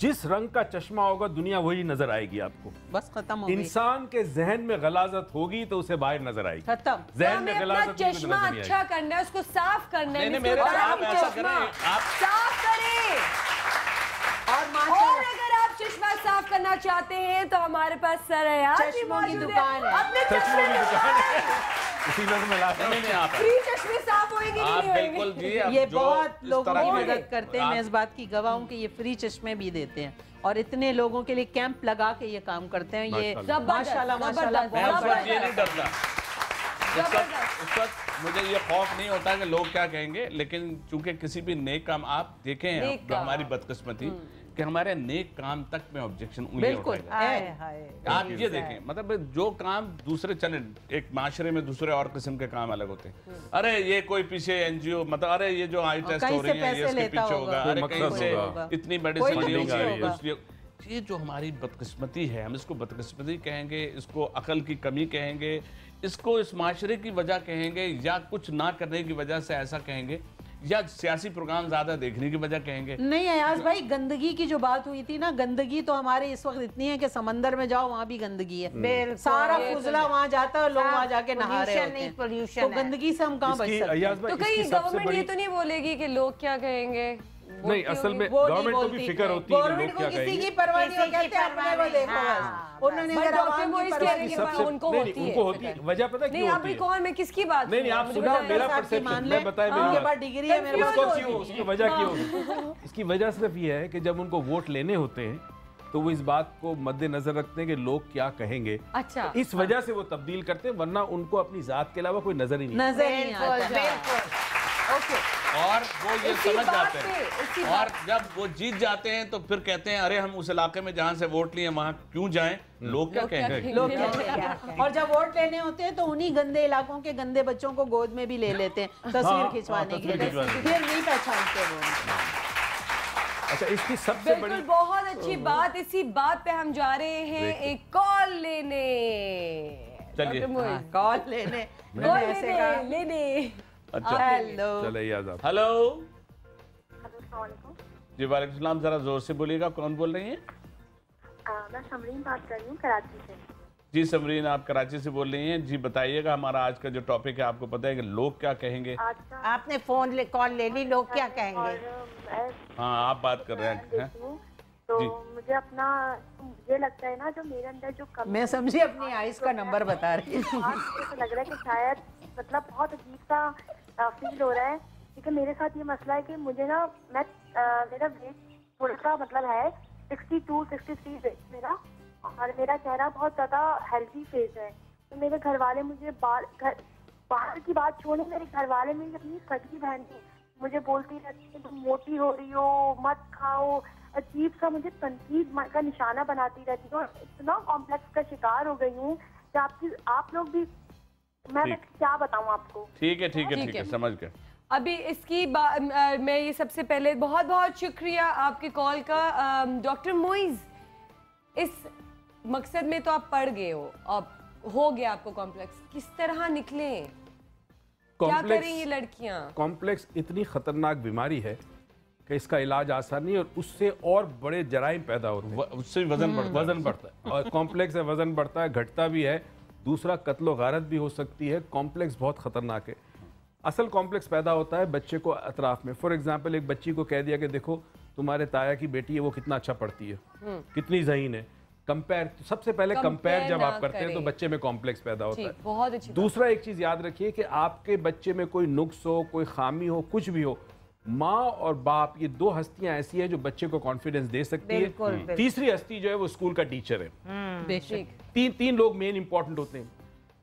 जिस रंग का चश्मा होगा दुनिया वही नजर आएगी आपको। बस खत्म हो गई। इंसान के जहन में गलाजत होगी तो उसे बाहर नजर आएगी। खत्म। जहन में गलाजत चश्मा अच्छा करना है, उसको साफ करना है। मेरे आप ऐसा करें, आप साफ करें। और अगर आप चश्मा साफ करना चाहते हैं तो हमारे पास सर है, चश्मों की दुकान है, अपने चश्मे की दुकान है। इसी में मैं लाता हूं। फ्री चश्मे साफ होंगे कि नहीं बिल्कुल जी। ये बहुत लोगों की मदद करते हैं, मैं इस बात की गवाह हूं कि ये फ्री चश्मे भी देते हैं और इतने लोगों के लिए कैंप लगा के ये काम करते हैं। ये माशाल्लाह माशाल्लाह बहुत ये नहीं डरता। उस वक्त मुझे ये खौफ नहीं होता कि लोग क्या कहेंगे, लेकिन चूंकि किसी भी नेक काम आप देखें हैं, तो हमारी बदकिस्मती कि हमारे नेक काम तक में ऑब्जेक्शन बिल्कुल। आप ये देखें, मतलब जो काम दूसरे चले, एक माशरे में दूसरे और किस्म के काम अलग होते हैं। अरे ये कोई पीछे एनजीओ, मतलब अरे ये जो आई टेस्ट हो रही है ये इसके पीछे होगा, अरे कहीं से इतनी मेडिसिन। ये जो हमारी बदकिस्मती है, हम इसको बदकिस्मती कहेंगे, इसको अकल की कमी कहेंगे, इसको इस माशरे की वजह कहेंगे, या कुछ ना करने की वजह से ऐसा कहेंगे, या सियासी प्रोग्राम ज्यादा देखने की वजह कहेंगे। नहीं अयाज भाई, गंदगी की जो बात हुई थी ना, गंदगी तो हमारे इस वक्त इतनी है कि समंदर में जाओ वहाँ भी गंदगी है। सारा फुजला वहाँ जाता है, लोग वहाँ जाके नहा रहे होते हैं, तो गंदगी से हम कहाँ बच सकते हैं? तो कहीं गवर्नमेंट ये तो नहीं बोलेगी कि लोग क्या कहेंगे? नहीं, असल में गवर्नमेंट को भी फिक्र होती है कि लोग क्या कहेंगे। किसी की परवाह नहीं, कहते हैं अपने को देखो बस। उन्होंने अगर आवाम की परवाह उनको होती है। वजह पता क्यों होती है? कौन मैं किसकी बात? नहीं आप सुनो, मेरा परसेप्शन मैं बताएं, मेरे पास डिग्री है, मेरे पास क्यों, उसकी वजह क्यों? इसकी वजह सिर्फ ये है कि जब उनको वोट लेने होते हैं तो वो इस बात को मद्देनजर रखते हैं कि लोग क्या कहेंगे। अच्छा, इस वजह से वो तब्दील करते हैं, वरना उनको अपनी जात के अलावा कोई नजर ही नहीं आता। और वो ये समझ जाते हैं, और जब वो जीत जाते हैं तो फिर कहते हैं अरे हम उस इलाके में जहाँ से वोट लिए वहाँ क्यों जाएं, लोग क्या कहेंगे। और जब वोट लेने होते हैं तो उन्हीं गंदे इलाकों के गंदे बच्चों को गोद में भी ले लेते हैं तस्वीर खिंचवाने के लिए, फिर नहीं पहचानते वो। अच्छा, इसकी सबसे बड़ी बहुत अच्छी बात, इसी बात पे हम जा रहे हैं एक कॉल लेने। चलिए कॉल लेने अच्छा, हेलो हेलो जी, वालेकुम सलाम। जरा जोर से बोलिएगा, कौन बोल रही हैं? मैं समरीन बात कर रही हूँ कराची से। जी समरीन, आप कराची से बोल रही हैं। जी बताइएगा, हमारा आज का जो टॉपिक है आपको पता है कि लोग क्या कहेंगे। आपने कॉल ले ली, लोग क्या कहेंगे? हाँ, आप बात कर रहे हैं। तो मुझे अपना ये लगता है ना, जो मेरे अंदर जो कमी, मैं समझी अपनी आइस का नंबर बता रही हूँ। मुझे लग रहा है कि शायद मतलब बहुत अजीब सा फील हो रहा है, क्योंकि मेरे साथ ये मसला है कि मुझे ना मेरा वेट थोड़ा सा मतलब है 62-63 वेट मेरा, और मेरा चेहरा बहुत ज़्यादा हेल्दी फेस है। तो मेरे घर वाले मुझे बाहर की बात छोड़े, मेरे घर वाले मेरी अपनी सगी बहन थी, मुझे बोलती रहती है तुम मोटी हो रही हो, मत खाओ, अजीब सा मुझे तनकीद का निशाना बनाती रहती है। और इतना कॉम्प्लेक्स का शिकार हो गई हूँ कि आप लोग भी, मैं क्या बताऊँ आपको। ठीक है, समझ गए। अभी इसकी मैं ये सबसे पहले बहुत बहुत शुक्रिया आपके कॉल का डॉक्टर मोइज। इस मकसद में तो आप पढ़ गए हो, अब हो गया आपको कॉम्प्लेक्स, किस तरह निकले, क्या करेंगी लड़कियां? कॉम्प्लेक्स इतनी खतरनाक बीमारी है कि इसका इलाज आसान नहीं, और उससे और बड़े जराइम पैदा होते हैं, उससे वजन बढ़ता है और कॉम्प्लेक्स से वजन बढ़ता है, घटता भी है, दूसरा कत्ल व गारत भी हो सकती है। कॉम्प्लेक्स बहुत खतरनाक है। असल कॉम्प्लेक्स पैदा होता है बच्चे को अतराफ में। फॉर एग्जांपल, एक बच्ची को कह दिया कि देखो तुम्हारे ताया की बेटी है, वो कितना अच्छा पढ़ती है, कितनी ज़हीन है, कंपेयर, सबसे पहले कंपेयर जब आप करते हैं तो बच्चे में कॉम्प्लेक्स पैदा होता है। बहुत अच्छी दूसरा एक चीज़ याद रखिए कि आपके बच्चे में कोई नुक्स हो, कोई खामी हो, कुछ भी हो, माँ और बाप ये दो हस्तियां ऐसी हैं जो बच्चे को कॉन्फिडेंस दे सकती है। तीसरी हस्ती जो है वो स्कूल का टीचर है। तीन लोग मेन इंपॉर्टेंट होते हैं।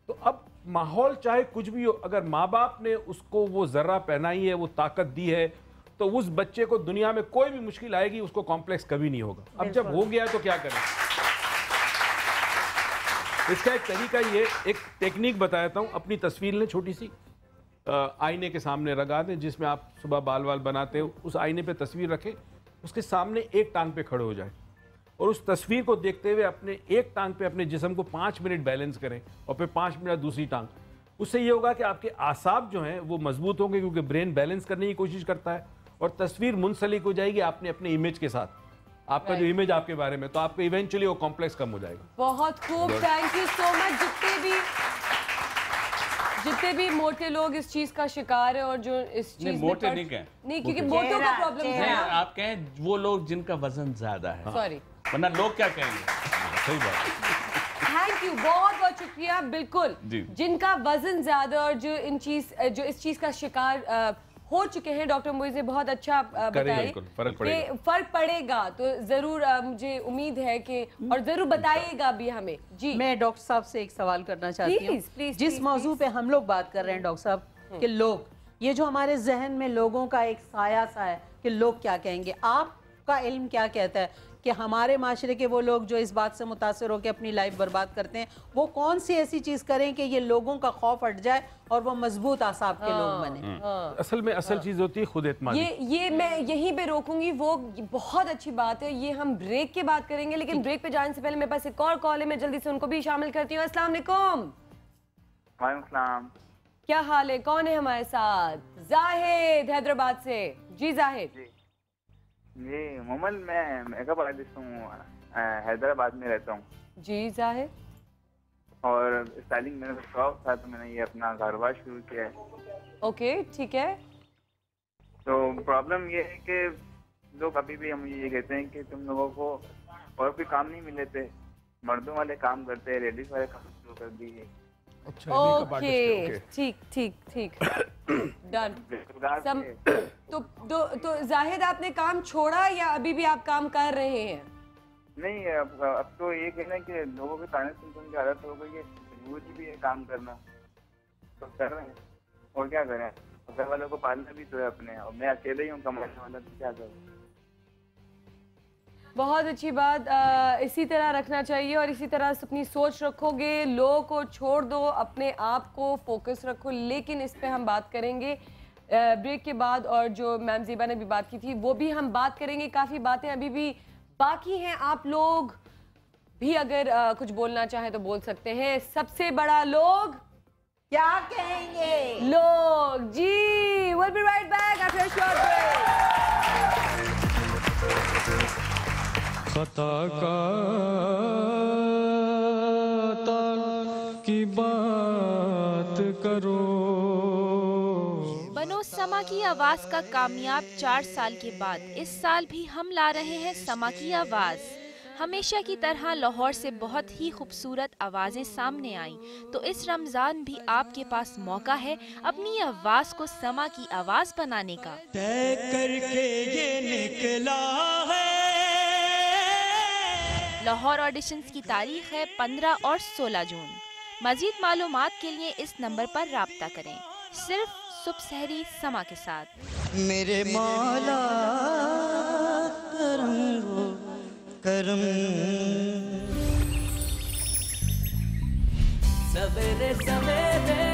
तो अब माहौल चाहे कुछ भी हो, अगर माँ बाप ने उसको वो जर्रा पहनाई है, वो ताकत दी है, तो उस बच्चे को दुनिया में कोई भी मुश्किल आएगी उसको कॉम्प्लेक्स कभी नहीं होगा। अब जब हो गया तो क्या करें? इसका एक तरीका ये, एक टेक्निक बताता हूँ। अपनी तस्वीर लें छोटी सी, आईने के सामने लगा दें, जिसमें आप सुबह बाल वाल बनाते हो, उस आईने पे तस्वीर रखें, उसके सामने एक टांग पे खड़े हो जाए और उस तस्वीर को देखते हुए अपने एक टांग पे अपने जिस्म को 5 मिनट बैलेंस करें और फिर 5 मिनट दूसरी टांग। उससे ये होगा कि आपके आसाब जो हैं वो मजबूत होंगे, क्योंकि ब्रेन बैलेंस करने की कोशिश करता है, और तस्वीर मुंसलिक हो जाएगी आपने अपने इमेज के साथ, आपका जो इमेज आपके बारे में, तो आपको इवेंचुअली वो कॉम्प्लेक्स कम हो जाएगा। बहुत खूब, थैंक यू सो मच। जितने भी मोटे लोग इस चीज का शिकार है और जो इस चीज मोटे नहीं कहें, नहीं, क्योंकि मोटों का प्रॉब्लम है। आप कहें वो लोग जिनका वजन ज्यादा है, सॉरी, वरना लोग क्या कहेंगे? सही बात। थैंक यू, बहुत बहुत शुक्रिया। बिल्कुल, जिनका वजन ज्यादा और जो इस चीज का शिकार हो चुके हैं, डॉक्टर मोइज ने बहुत अच्छा बताया कि फर्क पड़ेगा, तो जरूर मुझे उम्मीद है कि, और जरूर बताइएगा भी हमें। जी, मैं डॉक्टर साहब से एक सवाल करना चाहती हूँ। जिस मौजू पे हम लोग बात कर रहे हैं डॉक्टर साहब, कि लोग, ये जो हमारे जहन में लोगों का एक साया सा है कि लोग क्या कहेंगे, आपका इल्म क्या कहता है कि हमारे माशरे के वो लोग जो इस बात से मुतासर होकर अपनी लाइफ बर्बाद करते हैं, वो कौन सी ऐसी चीज़ करें कि ये लोगों का खौफ हट जाए और वो मजबूत आसाब के लोग बने? असल में असल चीज़ होती है खुद एतमादी। ये मैं यहीं पे रोकूंगी, वो बहुत अच्छी बात है। ये हम ब्रेक के बात करेंगे, लेकिन ब्रेक पे जाने से पहले मेरे पास एक और कॉल है, मैं जल्दी से उनको भी शामिल करती हूँ। अस्सलाम वालेकुम। वालेकुम। क्या हाल है? कौन है हमारे साथ? जाहिद हैदराबाद से। जी जाहिद। जी मोमल, मैं मेकअप आर्टिस्ट हूँ, हैदराबाद में रहता हूँ। जी जाहिद। और स्टाइलिंग मेरा शौक था, तो मैंने ये अपना कारोबार शुरू किया है। ओके, ठीक है। तो प्रॉब्लम ये है कि लोग अभी भी हम ये कहते हैं कि तुम लोगों को और कोई काम नहीं मिले थे, मर्दों वाले काम करते हैं, लेडीज वाले काम शुरू कर दिए। ओके, ठीक ठीक ठीक, डन। तो जाहिद, आपने काम छोड़ा या अभी भी आप काम कर रहे हैं? नहीं, अब तो ये कहना है कि लोगों के ताने सुन की आदत हो गई है, मजबूरी भी है काम करना, तो कर रहे हैं, और क्या करें, घर वालों को पालना भी तो है अपने, और मैं अकेले ही हूँ कमाने वाला, तो क्या करूँ। बहुत अच्छी बात, इसी तरह रखना चाहिए, और इसी तरह अपनी सोच रखोगे, लोगों को छोड़ दो, अपने आप को फोकस रखो। लेकिन इस पे हम बात करेंगे ब्रेक के बाद, और जो मैम ज़ीबा ने भी बात की थी वो भी हम बात करेंगे। काफ़ी बातें अभी भी बाकी हैं, आप लोग भी अगर कुछ बोलना चाहें तो बोल सकते हैं। सबसे बड़ा लोग क्या कहेंगे? लोग। जी, we'll be right back after a short break. खता का की बात करो। बनो समा की आवाज का कामयाब 4 साल के बाद इस साल भी हम ला रहे हैं समा की आवाज। हमेशा की तरह लाहौर से बहुत ही खूबसूरत आवाज़ें सामने आईं, तो इस रमज़ान भी आपके पास मौका है अपनी आवाज़ को समा की आवाज़ बनाने का। तय करके ये निकला है। लाहौर ऑडिशंस की तारीख है 15 और 16 जून। मज़ीद मालूमात के लिए इस नंबर पर राब्ता करें, सिर्फ सुबह सहरी समा के साथ। मेरे मौला करम सवेरे सवेरे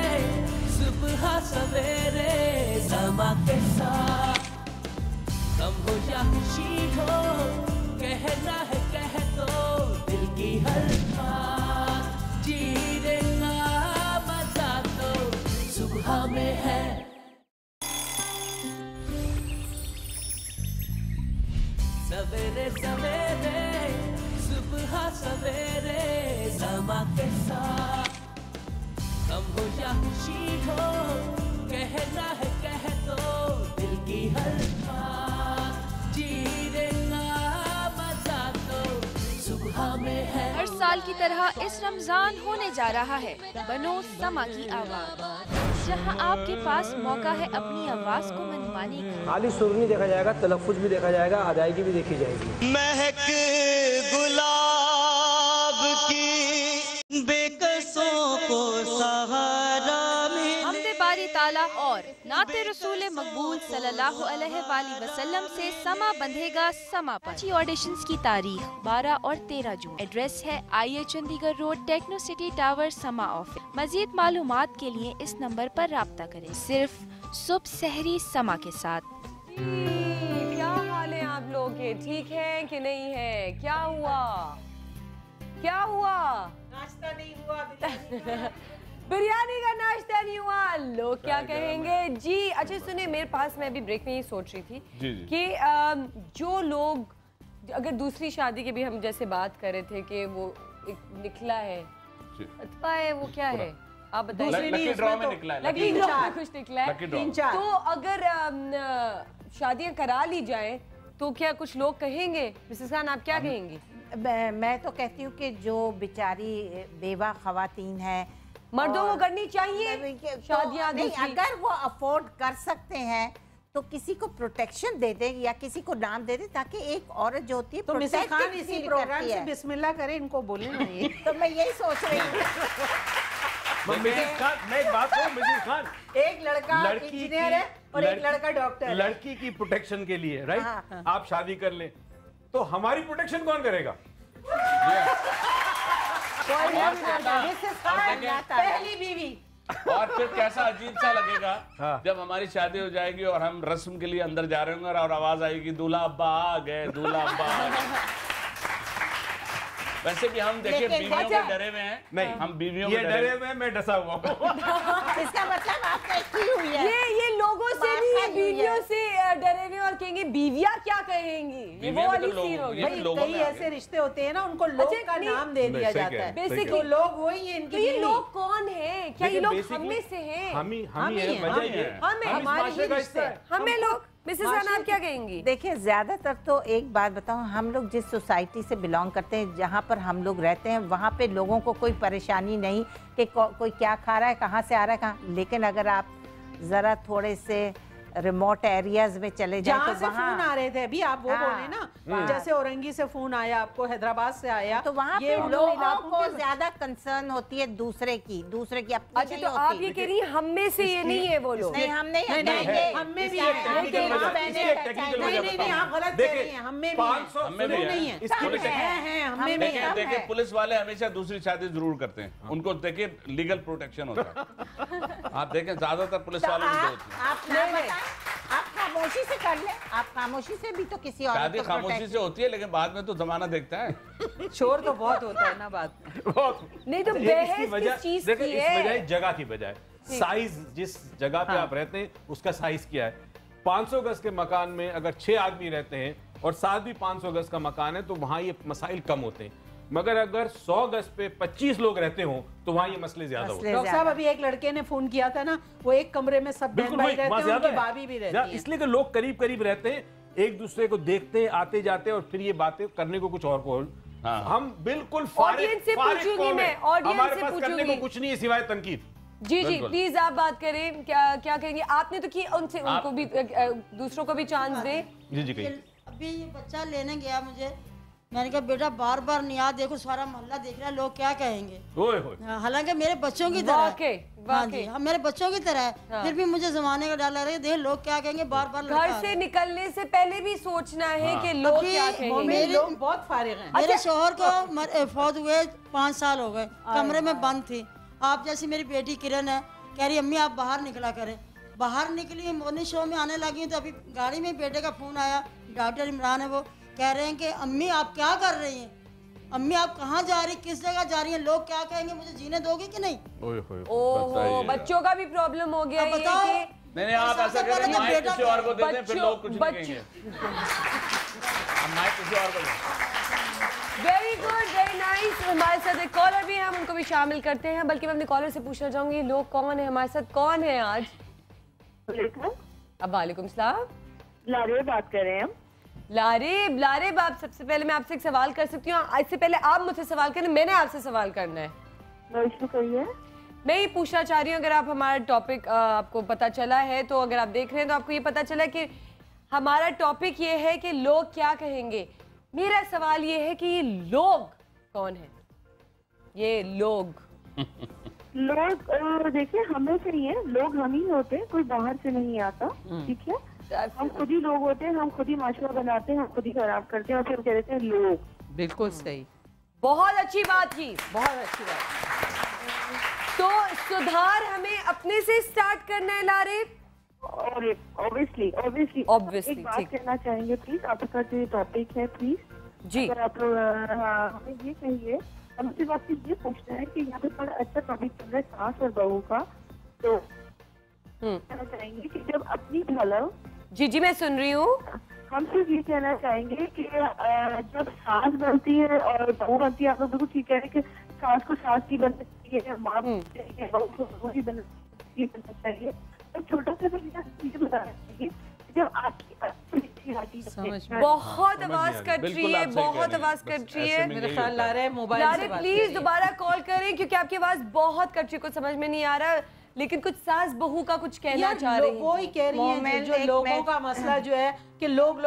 सुबह सवेरे समा के साथ, कम हो या खुशी हो, कहना है कह दो दिल की हर बात। जी रे में है। सवेरे सवेरे सुबह सवेरे समा के साथ हम हो या खुशी हो, कहना है कह दो दिल की हर बात, जीने का मजा तो सुबह में है। हर साल की तरह इस रमजान होने जा रहा है बनो समा की आवाज, जहां आपके पास मौका है अपनी आवाज को मनवाने का। खाली सुर नहीं देखा जाएगा, तलफ्फुज भी देखा जाएगा, अदायगी भी देखी जाएगी। महक गुलाब की बेकसों को सहारा हमदे बारी ताला और नाते रसूल मकबूल सल्लल्लाहु अलैहि वसल्लम से समा बंधेगा समा पर। 5 ऑडिशंस की तारीख 12 और 13 जून। एड्रेस है IA Chandigarh road, techno city tower, समा ऑफिस। मजीद मालूमात के लिए इस नंबर पर राब्ता करें, सिर्फ सुबह सहरी समा के साथ। क्या हाल है आप लोग के? ठीक है कि नहीं है? क्या हुआ? क्या हुआ? नाश्ता नहीं हुआ। बिरयानी का नाश्ता नहीं हुआ, लोग क्या कहेंगे जी। अच्छा सुने, मेरे पास मैं अभी ब्रेक में ये सोच रही थी कि जो लोग अगर दूसरी शादी की भी हम जैसे बात कर रहे थे कि वो एक निकला है अथवा है, वो क्या है आप बताइए? लकी ड्रॉ में निकला है, लकी ड्रॉ में कुछ निकला है। 3-4 तो अगर शादियां करा ली जाए तो क्या कुछ लोग कहेंगे? मिसेस खान आप क्या कहेंगी? मैं तो कहती हूँ कि जो बेचारी बेवा खवातीन है, मर्दों को करनी चाहिए शादियां। नहीं, अगर वो अफोर्ड कर सकते हैं तो किसी को प्रोटेक्शन दे दे या किसी को नाम दे दे, ताकि एक औरत जो होती है तो मिसेस खान इसी प्रोग्राम से बिस्मिल्लाह करें, इनको बोले नहीं। तो मैं यही सोच रही हूँ। मिसेस खान, मैं एक बात कहूँ मिसेस खान, एक लड़का इंजीनियर है और एक लड़का डॉक्टर है। लड़की की प्रोटेक्शन के लिए राइट, आप शादी कर लें तो हमारी प्रोटेक्शन कौन करेगा? पहली बीवी। और फिर कैसा अजीब सा लगेगा जब हमारी शादी हो जाएगी और हम रस्म के लिए अंदर जा रहे होंगे और आवाज आएगी दूल्हा अब्बा आ गए, दूल्हा अब्बा आ गए। वैसे भी हम देखिए बीवियों के डरे हुए हैं। नहीं, हम बीवियों ये डरे हुए हैं, मैं डसा हुआ हूँ। इसका मतलब आपका की हुई है। ये लोगों से नहीं, ये बीवियों से डरे हुए और कहेंगे बीवियां क्या कहेंगी। ये वो वाली सीन हो गई। कई ऐसे रिश्ते होते हैं ना, उनको लोग का नाम दे दिया जाता है। बेसिकली तो लोग वही है इनके। ये लोग कौन है? क्या ये लोग हम में से हैं? हमें लोग। मिसेस खान आप क्या कहेंगी? देखिए, ज्यादातर तो एक बात बताऊं, हम लोग जिस सोसाइटी से बिलोंग करते हैं, जहाँ पर हम लोग रहते हैं, वहाँ पे लोगों को कोई परेशानी नहीं कि कोई क्या खा रहा है, कहाँ से आ रहा है, कहाँ। लेकिन अगर आप जरा थोड़े से रिमोट एरियाज में चले जाए तो से फोन आ रहे थे अभी, आप वो बोले ना, जैसे औरंगी से फोन आया आपको, हैदराबाद से आया, तो वहाँ पे लोगों को ज्यादा कंसर्न होती है दूसरे की अपनी। अच्छा, तो आप ये कह रही हैं हम में से ये नहीं है वो लोग? नहीं, हम नहीं, हम में भी देखिए, पुलिस वाले हमेशा दूसरी शादी जरूर करते हैं, उनको देखिए लीगल प्रोटेक्शन होता है। आप देखें ज्यादातर पुलिस वालों की होती है। आप खामोशी से कर ले, आप खामोशी से भी तो किसी और शादी खामोशी से होती है, लेकिन बाद में तो जमाना देखता है। शोर तो बहुत होता है ना बाद में। नहीं तो बहस किस चीज की है? इस बजाय जगह की बजाय साइज, जिस जगह पे आप रहते हैं उसका साइज क्या है। 500 गज के मकान में अगर 6 आदमी रहते हैं और साथ भी 500 गज का मकान है तो वहां ये मसाइल कम होते हैं, मगर अगर 100 गज पे 25 लोग रहते हो तो वहाँ ये मसले ज्यादा होते हैं। डॉक्टर साहब, अभी एक लड़के ने फोन किया था ना, वो एक कमरे में सब बहन भाई रहते हैं, उनकी भाभी भी रहती है। इसलिए कि लोग करीब करीब रहते हैं, एक दूसरे को देखते हैं, आते जाते हैं, और फिर ये बातें करने को कुछ और को हम बिल्कुल ऑडियंस से पूछूंगी मैं, हमारे पास करने को कुछ नहीं है सिवाय तनकीद। जी जी, प्लीज आप बात करें, क्या कहेंगे? आपने तो की उनसे, उनको भी, दूसरों को भी चांस दें। जी जी कहिए। अभी ये बच्चा लेने गया मुझे, मैंने कहा बेटा बार बार नहीं आ, देखो सारा मोहल्ला देख रहा है, लोग क्या कहेंगे। हालांकि मेरे बच्चों की तरह है, मेरे बच्चों की तरह है, फिर भी मुझे जमाने का डर लग रहा है, देख लोग क्या कहेंगे। बार बार घर से निकलने से पहले भी सोचना है कि लोग क्या कहेंगे। लोग बहुत फारिग हैं। मेरे शोहर को फौत हुए 5 साल हो गए, कमरे में बंद थी। आप जैसी मेरी बेटी किरण है, कह रही अम्मी आप बाहर निकला करें। बाहर निकली, मॉर्निंग शो में आने लगी, तो अभी गाड़ी में बेटे का फोन आया, डॉक्टर इमरान है, वो कह रहे हैं कि अम्मी आप क्या कर रही हैं। अम्मी आप कहाँ जा रही, किस जगह जा रही हैं, लोग क्या कहेंगे, मुझे जीने दोगे कि नहीं? ओहो, बच्चों का भी प्रॉब्लम हो गया। बताओ। नहीं आप ऐसा करें, माइक किसी और को दे दें, फिर लोग कुछ नहीं कहेंगे। माइक किसी और को दें। Very good, very nice. हमारे साथ एक कॉलर भी है, हम उनको भी शामिल करते हैं। बल्कि मैं अपने कॉलर से पूछना चाहूंगी, लोग कौन है हमारे साथ, कौन है आज? अब वालेकुम सलाम। लारेब बात कर रहे हैं हम। लारेब आप, सबसे पहले मैं आपसे एक सवाल कर सकती हूँ? इससे पहले आप मुझसे सवाल करें, मैंने आपसे सवाल करना है। मैं ये पूछना चाह रही हूँ, अगर आप हमारा टॉपिक आपको पता चला है तो, अगर आप देख रहे हैं तो आपको ये पता चला कि हमारा टॉपिक ये है कि लोग क्या कहेंगे। मेरा सवाल ये है कि ये लोग कौन है? ये लोग देखिए हमें से ही है, लोग हम ही होते हैं, कोई बाहर से नहीं आता। ठीक है, हम खुद ही लोग होते हैं, हम खुद ही माशरा बनाते हैं, हम खुद ही खराब करते हैं और फिर कह देते हैं लोग। बिल्कुल सही, बहुत अच्छी बात की, बहुत अच्छी बात। तो सुधार हमें अपने से स्टार्ट करना है लारेब। और ऑब्वियसली एक बात कहना चाहेंगे प्लीज, आपका जो टॉपिक है प्लीज जी, अगर आप हमें ये कहिए, हम सिर्फ आपसे ये पूछना है कि यहाँ पे बड़ा अच्छा टॉपिक चल रहा है सास और बहू का, तो कहना चाहेंगे कि जब अपनी हेलो जी मैं सुन रही हूँ। हम सिर्फ ये कहना चाहेंगे कि जब सास बनती है और बहू बनती है, आप लोग बिल्कुल ठीक कह रहे हैं कि सास को सास की बनना चाहिए, माँ बहू को बहू ही बनना चाहिए। तो छोटा सा चीजें बताना चाहिए, जब आपकी बहुत आवाज कट रही है, बहुत आवाज कट रही है। मेरा ख्याल ला रहा है मोबाइल से बात प्लीज दोबारा कॉल करें, क्योंकि आपकी आवाज बहुत कट रही है, कुछ समझ में नहीं आ रहा, लेकिन कुछ सास बहू का कुछ कहना चाह रही है। वो ही कह रही है जो लोगों का मसला जो है कि लोग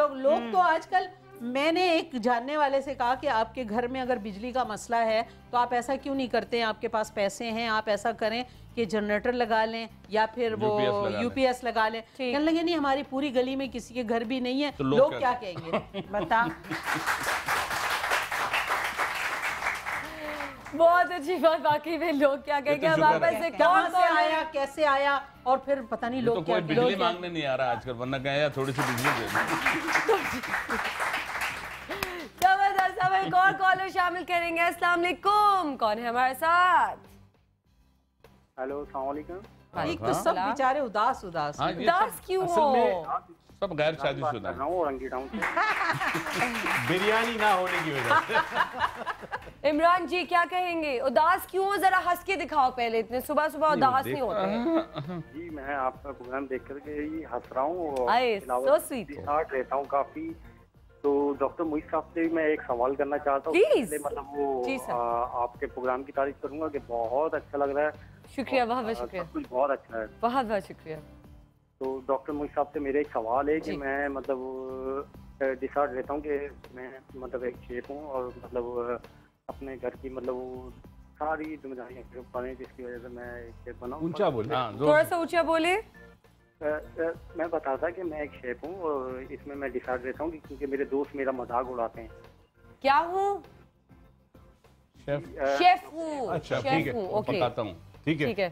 तो आजकल, मैंने एक जानने वाले से कहा कि आपके घर में अगर बिजली का मसला है तो आप ऐसा क्यों नहीं करते हैं, आपके पास पैसे हैं, आप ऐसा करें कि जनरेटर लगा लें या फिर वो यूपीएस लगा लें। कहने लगे नहीं हमारी पूरी गली में किसी के घर भी नहीं है, तो लोग क्या कहेंगे बता। बहुत अच्छी बात, वाकई में लोग क्या कहेंगे। अब आप ऐसे कौन से आया, कैसे आया, और फिर पता नहीं लोग क्या, बिजली मांगने नहीं आ रहा आजकल, वरना कहें थोड़ी सी बिजली दे। जबरदस्त, अब एक और कॉलर शामिल करेंगे। अस्सलाम वालेकुम, कौन है हमारे साथ? हेलो, अस्सलाम वालेकुम। एक तो सब बेचारे उदास उदास क्यों हो? सब गैर शादीशुदा बिरयानी ना होने की वजह से। इमरान जी क्या कहेंगे, उदास क्यों हो? जरा हंस के दिखाओ पहले, इतने सुबह सुबह उदास नहीं होते। जी मैं आपका प्रोग्राम देख करके ही हंस रहा हूँ सो स्वीट रहता हूँ काफी। तो डॉक्टर मोहित साहब से मैं एक सवाल करना चाहता हूँ, मतलब वो आपके प्रोग्राम की तारीफ करूंगा कि बहुत अच्छा लग रहा है। शुक्रिया, बहुत शुक्रिया, कुछ बहुत अच्छा है, बहुत बहुत शुक्रिया। तो डॉक्टर मोहित साहब से मेरा एक सवाल है कि मैं मतलब डिसाइड रहता हूँ कि मैं मतलब एक शेफ हूँ और मतलब अपने घर की मतलब सारी जिम्मेदारियाँ पड़े, जिसकी वजह से मैं एक शेफ बना। ऊंचा बोले, थोड़ा सा ऊंचा बोले। मैं बता था कि मैं एक शेफ हूँ और इसमें मैं डिसाइड रहता हूँ क्योंकि मेरे दोस्त मेरा मजाक उड़ाते हैं। क्या हूँ? शेफ हूँ। अच्छा ठीक है, बताता हूँ। ठीक है,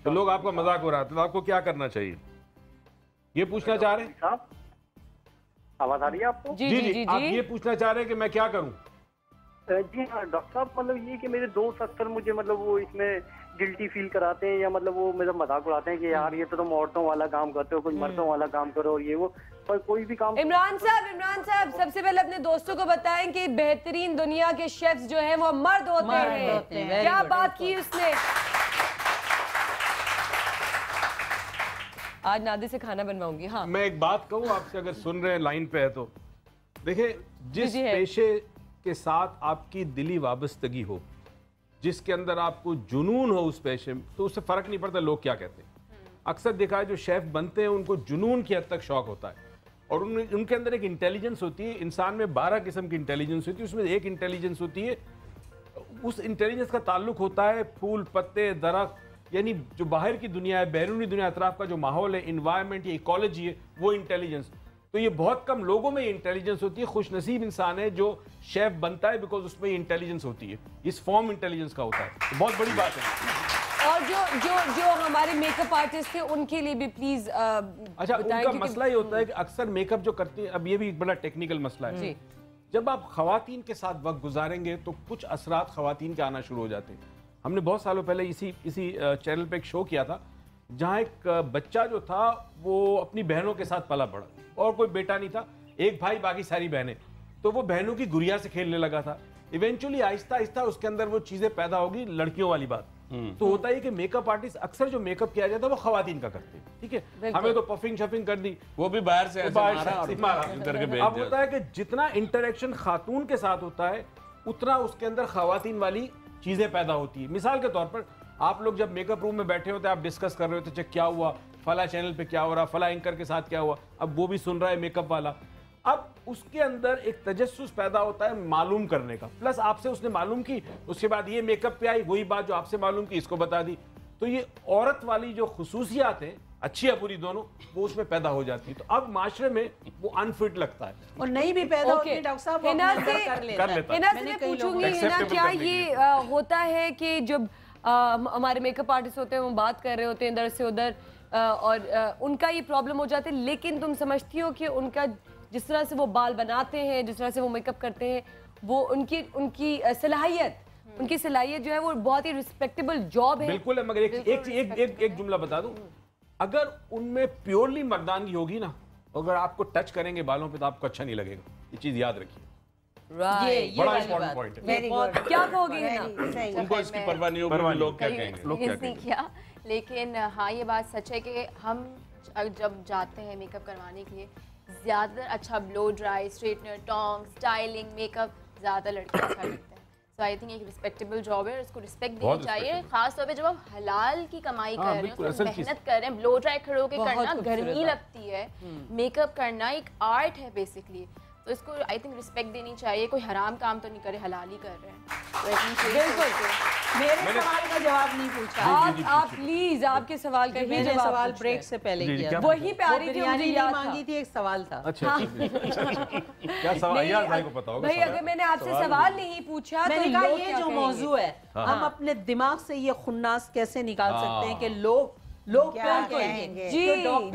तो लोग आपका मजाक उड़ाते हैं, तो आपको क्या करना चाहिए ये पूछना चाह रहे हैं? आवाज आ रही है आपको? जी, आप ये पूछना चाह रहे हैं कि मैं क्या करूँ? जी हाँ डॉक्टर साहब, मतलब ये कि मेरे दोस्त अक्सर मुझे मतलब वो इसमें गिल्टी फील कराते हैं या मतलब वो मेरा मजाक उड़ाते हैं कि यार ये तो तुम औरतों वाला काम करते हो, कुछ मर्दों वाला काम करो और ये वो, पर कोई भी काम। इमरान साहब सबसे पहले अपने दोस्तों को बताएं कि बेहतरीन दुनिया के शेफ्स जो हैं वो मर्द होते हैं। क्या बात की उसने। आज नादिर से खाना बनवाऊंगी। हाँ मैं एक बात कहूँ आपसे, अगर सुन रहे हैं लाइन पे है तो देखिए, जिस पेशे के साथ आपकी दिली वाबस्तगी हो, जिसके अंदर आपको जुनून हो उस पेशे में, तो उससे फर्क नहीं पड़ता लोग क्या कहते हैं। अक्सर देखा है जो शेफ बनते हैं उनको जुनून की हद तक शौक होता है और उनके अंदर एक इंटेलिजेंस होती है। इंसान में 12 किस्म की इंटेलिजेंस होती है, उसमें एक इंटेलिजेंस होती है, उस इंटेलिजेंस का ताल्लुक होता है फूल पत्ते दरख्त, यानी जो बाहर की दुनिया है, बैरूनी दुनिया, अतराफ का जो माहौल है, इन्वायरमेंट या इकोलॉजी है, वो इंटेलिजेंस। तो ये बहुत कम लोगों में इंटेलिजेंस होती है। खुशनसीब इंसान है जो शेफ बनता है, बिकॉज उसमें इंटेलिजेंस होती है, इस फॉर्म इंटेलिजेंस का होता है, तो बहुत बड़ी बात है। और जो हमारे मेकअप आर्टिस्ट थे उनके लिए भी प्लीज अच्छा, उनका मसला ये होता है कि अक्सर मेकअप जो करती है, अब ये भी एक बड़ा टेक्निकल मसला है, जब आप खवातीन के साथ वक्त गुजारेंगे तो कुछ असरात खवातीन के आना शुरू हो जाते हैं। हमने बहुत सालों पहले इसी चैनल पे एक शो किया था जहाँ एक बच्चा जो था वो अपनी बहनों के साथ पला पड़ा और कोई बेटा नहीं था, एक भाई बाकी सारी बहनें, तो वो बहनों की गुड़िया से खेलने लगा था। इवेंचुअली आहिस्ता आहिस्ता उसके अंदर वो चीज़ें पैदा होगी, लड़कियों वाली बात। तो होता है कि मेकअप आर्टिस्ट अक्सर जो मेकअप किया जाता है वो खवातीन का करते हैं, ठीक है। हमें तो पफिंग शफिंग कर दी, वो भी बाहर से मारा। अब होता है कि जितना इंटरेक्शन खातून के साथ होता है उतना उसके अंदर खवातीन वाली चीजें पैदा होती है। मिसाल के तौर पर आप लोग जब मेकअप रूम में बैठे होते हैं, आप डिस्कस कर रहे होते हैं क्या हुआ, फला चैनल पे क्या हो रहा, फला एंकर के साथ क्या हुआ, अब वो भी सुन रहा है मेकअप वाला। अब उसके अंदर एक तजस्सुस पैदा होता है मालूम करने का, प्लस आपसे उसने मालूम की, उसके बाद ये मेकअप पे आई, वही बात जो आपसे मालूम की इसको बता दी। तो ये औरत वाली जो खुसूसियात हैं, अच्छी या बुरी दोनों, वो उसमें पैदा हो जाती है। तो अब माशरे में वो अनफिट लगता है और नहीं भी पैदा होती है। डॉक्टर साहब हिना कर लेता है। हिना से मैं पूछूंगी, हिना क्या ये होता है कि जब हमारे मेकअप आर्टिस्ट होते हैं वो बात कर रहे होते हैं इधर से उधर और उनका ये प्रॉब्लम हो जाती है, लेकिन तुम समझती हो कि उनका जिस तरह से वो बाल बनाते हैं, जिस तरह से वो मेकअप करते हैं, वो उनकी सलाहियत जो है वो बहुत ही रिस्पेक्टेबल जॉब है। बिल्कुल है, मगर एक जुमला बता दूं, अगर उनमें प्योरली मर्दानगी होगी ना, अगर आपको टच करेंगे बालों पे तो आपको अच्छा नहीं लगेगा, ये चीज याद रखिए। ये बड़ा इंपॉर्टेंट पॉइंट है। क्या कहोगे उनको इसकी परवाह नहीं होगी, लोग क्या कहेंगे। लेकिन हाँ ये बात सच है कि हम जब जाते हैं मेकअप करवाने के लिए ज़्यादा अच्छा blow dry, straightener, tong, styling, makeup ज़्यादा लड़कियाँ कर लेते हैं। सो आई थिंक एक रिस्पेक्टेबल जॉब है और इसको रिस्पेक्ट देनी चाहिए, खास तौर पे जब हम हलाल की कमाई कर रहे हैं, उसमें मेहनत कर रहे हैं। ब्लो ड्राई खड़े होकर करना गर्मी लगती है, मेकअप करना एक आर्ट है बेसिकली, तो इसको आई थिंक रिस्पेक्ट देनी चाहिए। कोई हराम काम तो नहीं करे, हलाल ही कर रहे हैं। बिल्कुल मेरे सवाल का जवाब नहीं पूछा। आप प्लीज आपके सवाल का मैंने सवाल ब्रेक से पहले किया, वही पे आ रही थी, मुझे याद मांगी थी, एक सवाल था। अच्छा क्या सवाल यार, भाई को पता होगा भाई, अगर मैंने आपसे सवाल नहीं पूछा तो मैंने कहा ये जो मौजू है हम अपने दिमाग से ये खुन्नास कैसे निकाल सकते हैं कि लोग क्या कहेंगे। जी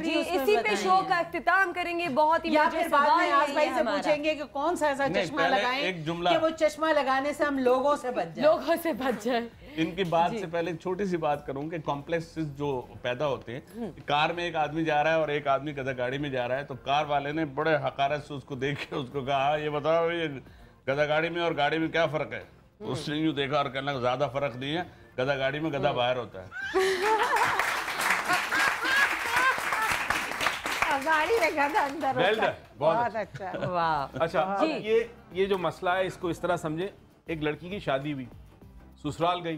जी, इसी पे शो का इख्तिताम करेंगे। बहुत ही या फिर बाद में आज भाई से पूछेंगे कि कौन सा ऐसा चश्मा लगाएं कि वो चश्मा लगाने से हम लोगों से बच जाए। इनकी बात से पहले एक छोटी सी बात करूं कि कॉम्प्लेक्सेस जो पैदा होते हैं, कार में एक आदमी जा रहा है और एक आदमी गधा गाड़ी में जा रहा है, तो कार वाले ने बड़े हकारत से उसको देख के उसको कहा, ये बताओ ये गधा गाड़ी में और गाड़ी में क्या फर्क है? उसने यूँ देखा और कहना ज्यादा फर्क नहीं है, गधा गाड़ी में गधा बाहर होता है। गाड़ी में गधा अंदर। बहुत अच्छा। वाह। अच्छा, अब ये जो मसला है इसको इस तरह समझे, एक लड़की की शादी हुई, ससुराल गई,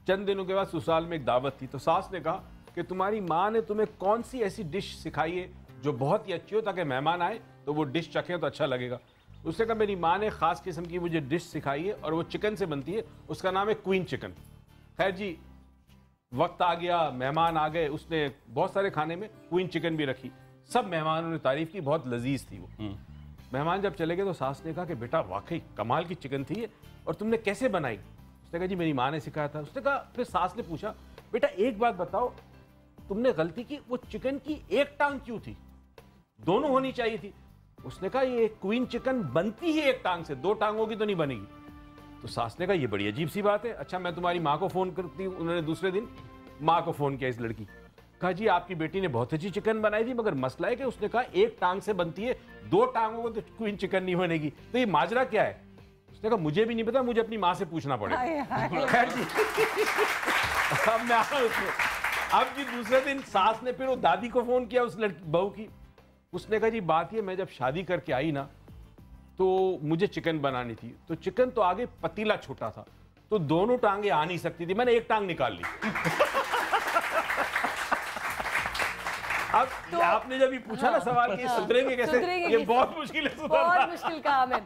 चंद दिनों के बाद ससुराल में एक दावत थी, तो सास ने कहा कि तुम्हारी माँ ने तुम्हें कौन सी ऐसी डिश सिखाई है जो बहुत ही अच्छी हो, ताकि मेहमान आए तो वो डिश चखें तो अच्छा लगेगा। उसने कहा मेरी माँ ने खास किस्म की मुझे डिश सिखाई है और वो चिकन से बनती है, उसका नाम है क्वीन चिकन। खैर जी, वक्त आ गया, मेहमान आ गए, उसने बहुत सारे खाने में क्वीन चिकन भी रखी, सब मेहमानों ने तारीफ की, बहुत लजीज थी वो। मेहमान जब चले गए तो सास ने कहा कि बेटा वाकई कमाल की चिकन थी और तुमने कैसे बनाई? उसने कहा जी मेरी माँ ने सिखाया था। उसने कहा, फिर सास ने पूछा बेटा एक बात बताओ, तुमने गलती की, वो चिकन की एक टांग क्यों थी, दोनों होनी चाहिए थी? उसने कहा ये क्वीन चिकन बनती ही एक टांग से, दो टांगों की तो नहीं बनेगी। तो सास ने कहा ये बड़ी अजीब सी बात है, अच्छा मैं तुम्हारी माँ को फोन करती हूँ। उन्होंने दूसरे दिन माँ को फोन किया इस लड़की, कहा जी आपकी बेटी ने बहुत अच्छी चिकन बनाई थी, मगर मसला है कि उसने कहा एक टांग से बनती है, दो टांगों को तो क्वीन चिकन नहीं बनेगी, तो ये माजरा क्या है? उसने कहा मुझे भी नहीं पता, मुझे अपनी माँ से पूछना पड़ेगा। खैर जी, अब मैं आ रहा हूं उसमें। अब जी दूसरे दिन सास ने फिर वो दादी को फोन किया उस लड़की बहू की, उसने कहा जी बात ये, मैं जब शादी करके आई ना तो मुझे चिकन बनानी थी, तो चिकन तो आगे पतीला छोटा था, तो दोनों टांगे आ नहीं सकती थी, मैंने एक टांग निकाल ली। अब तो आपने जब ये पूछा ना सवाल कि सुधरेंगे कैसे, ये बहुत मुश्किल है, बहुत मुश्किल काम है।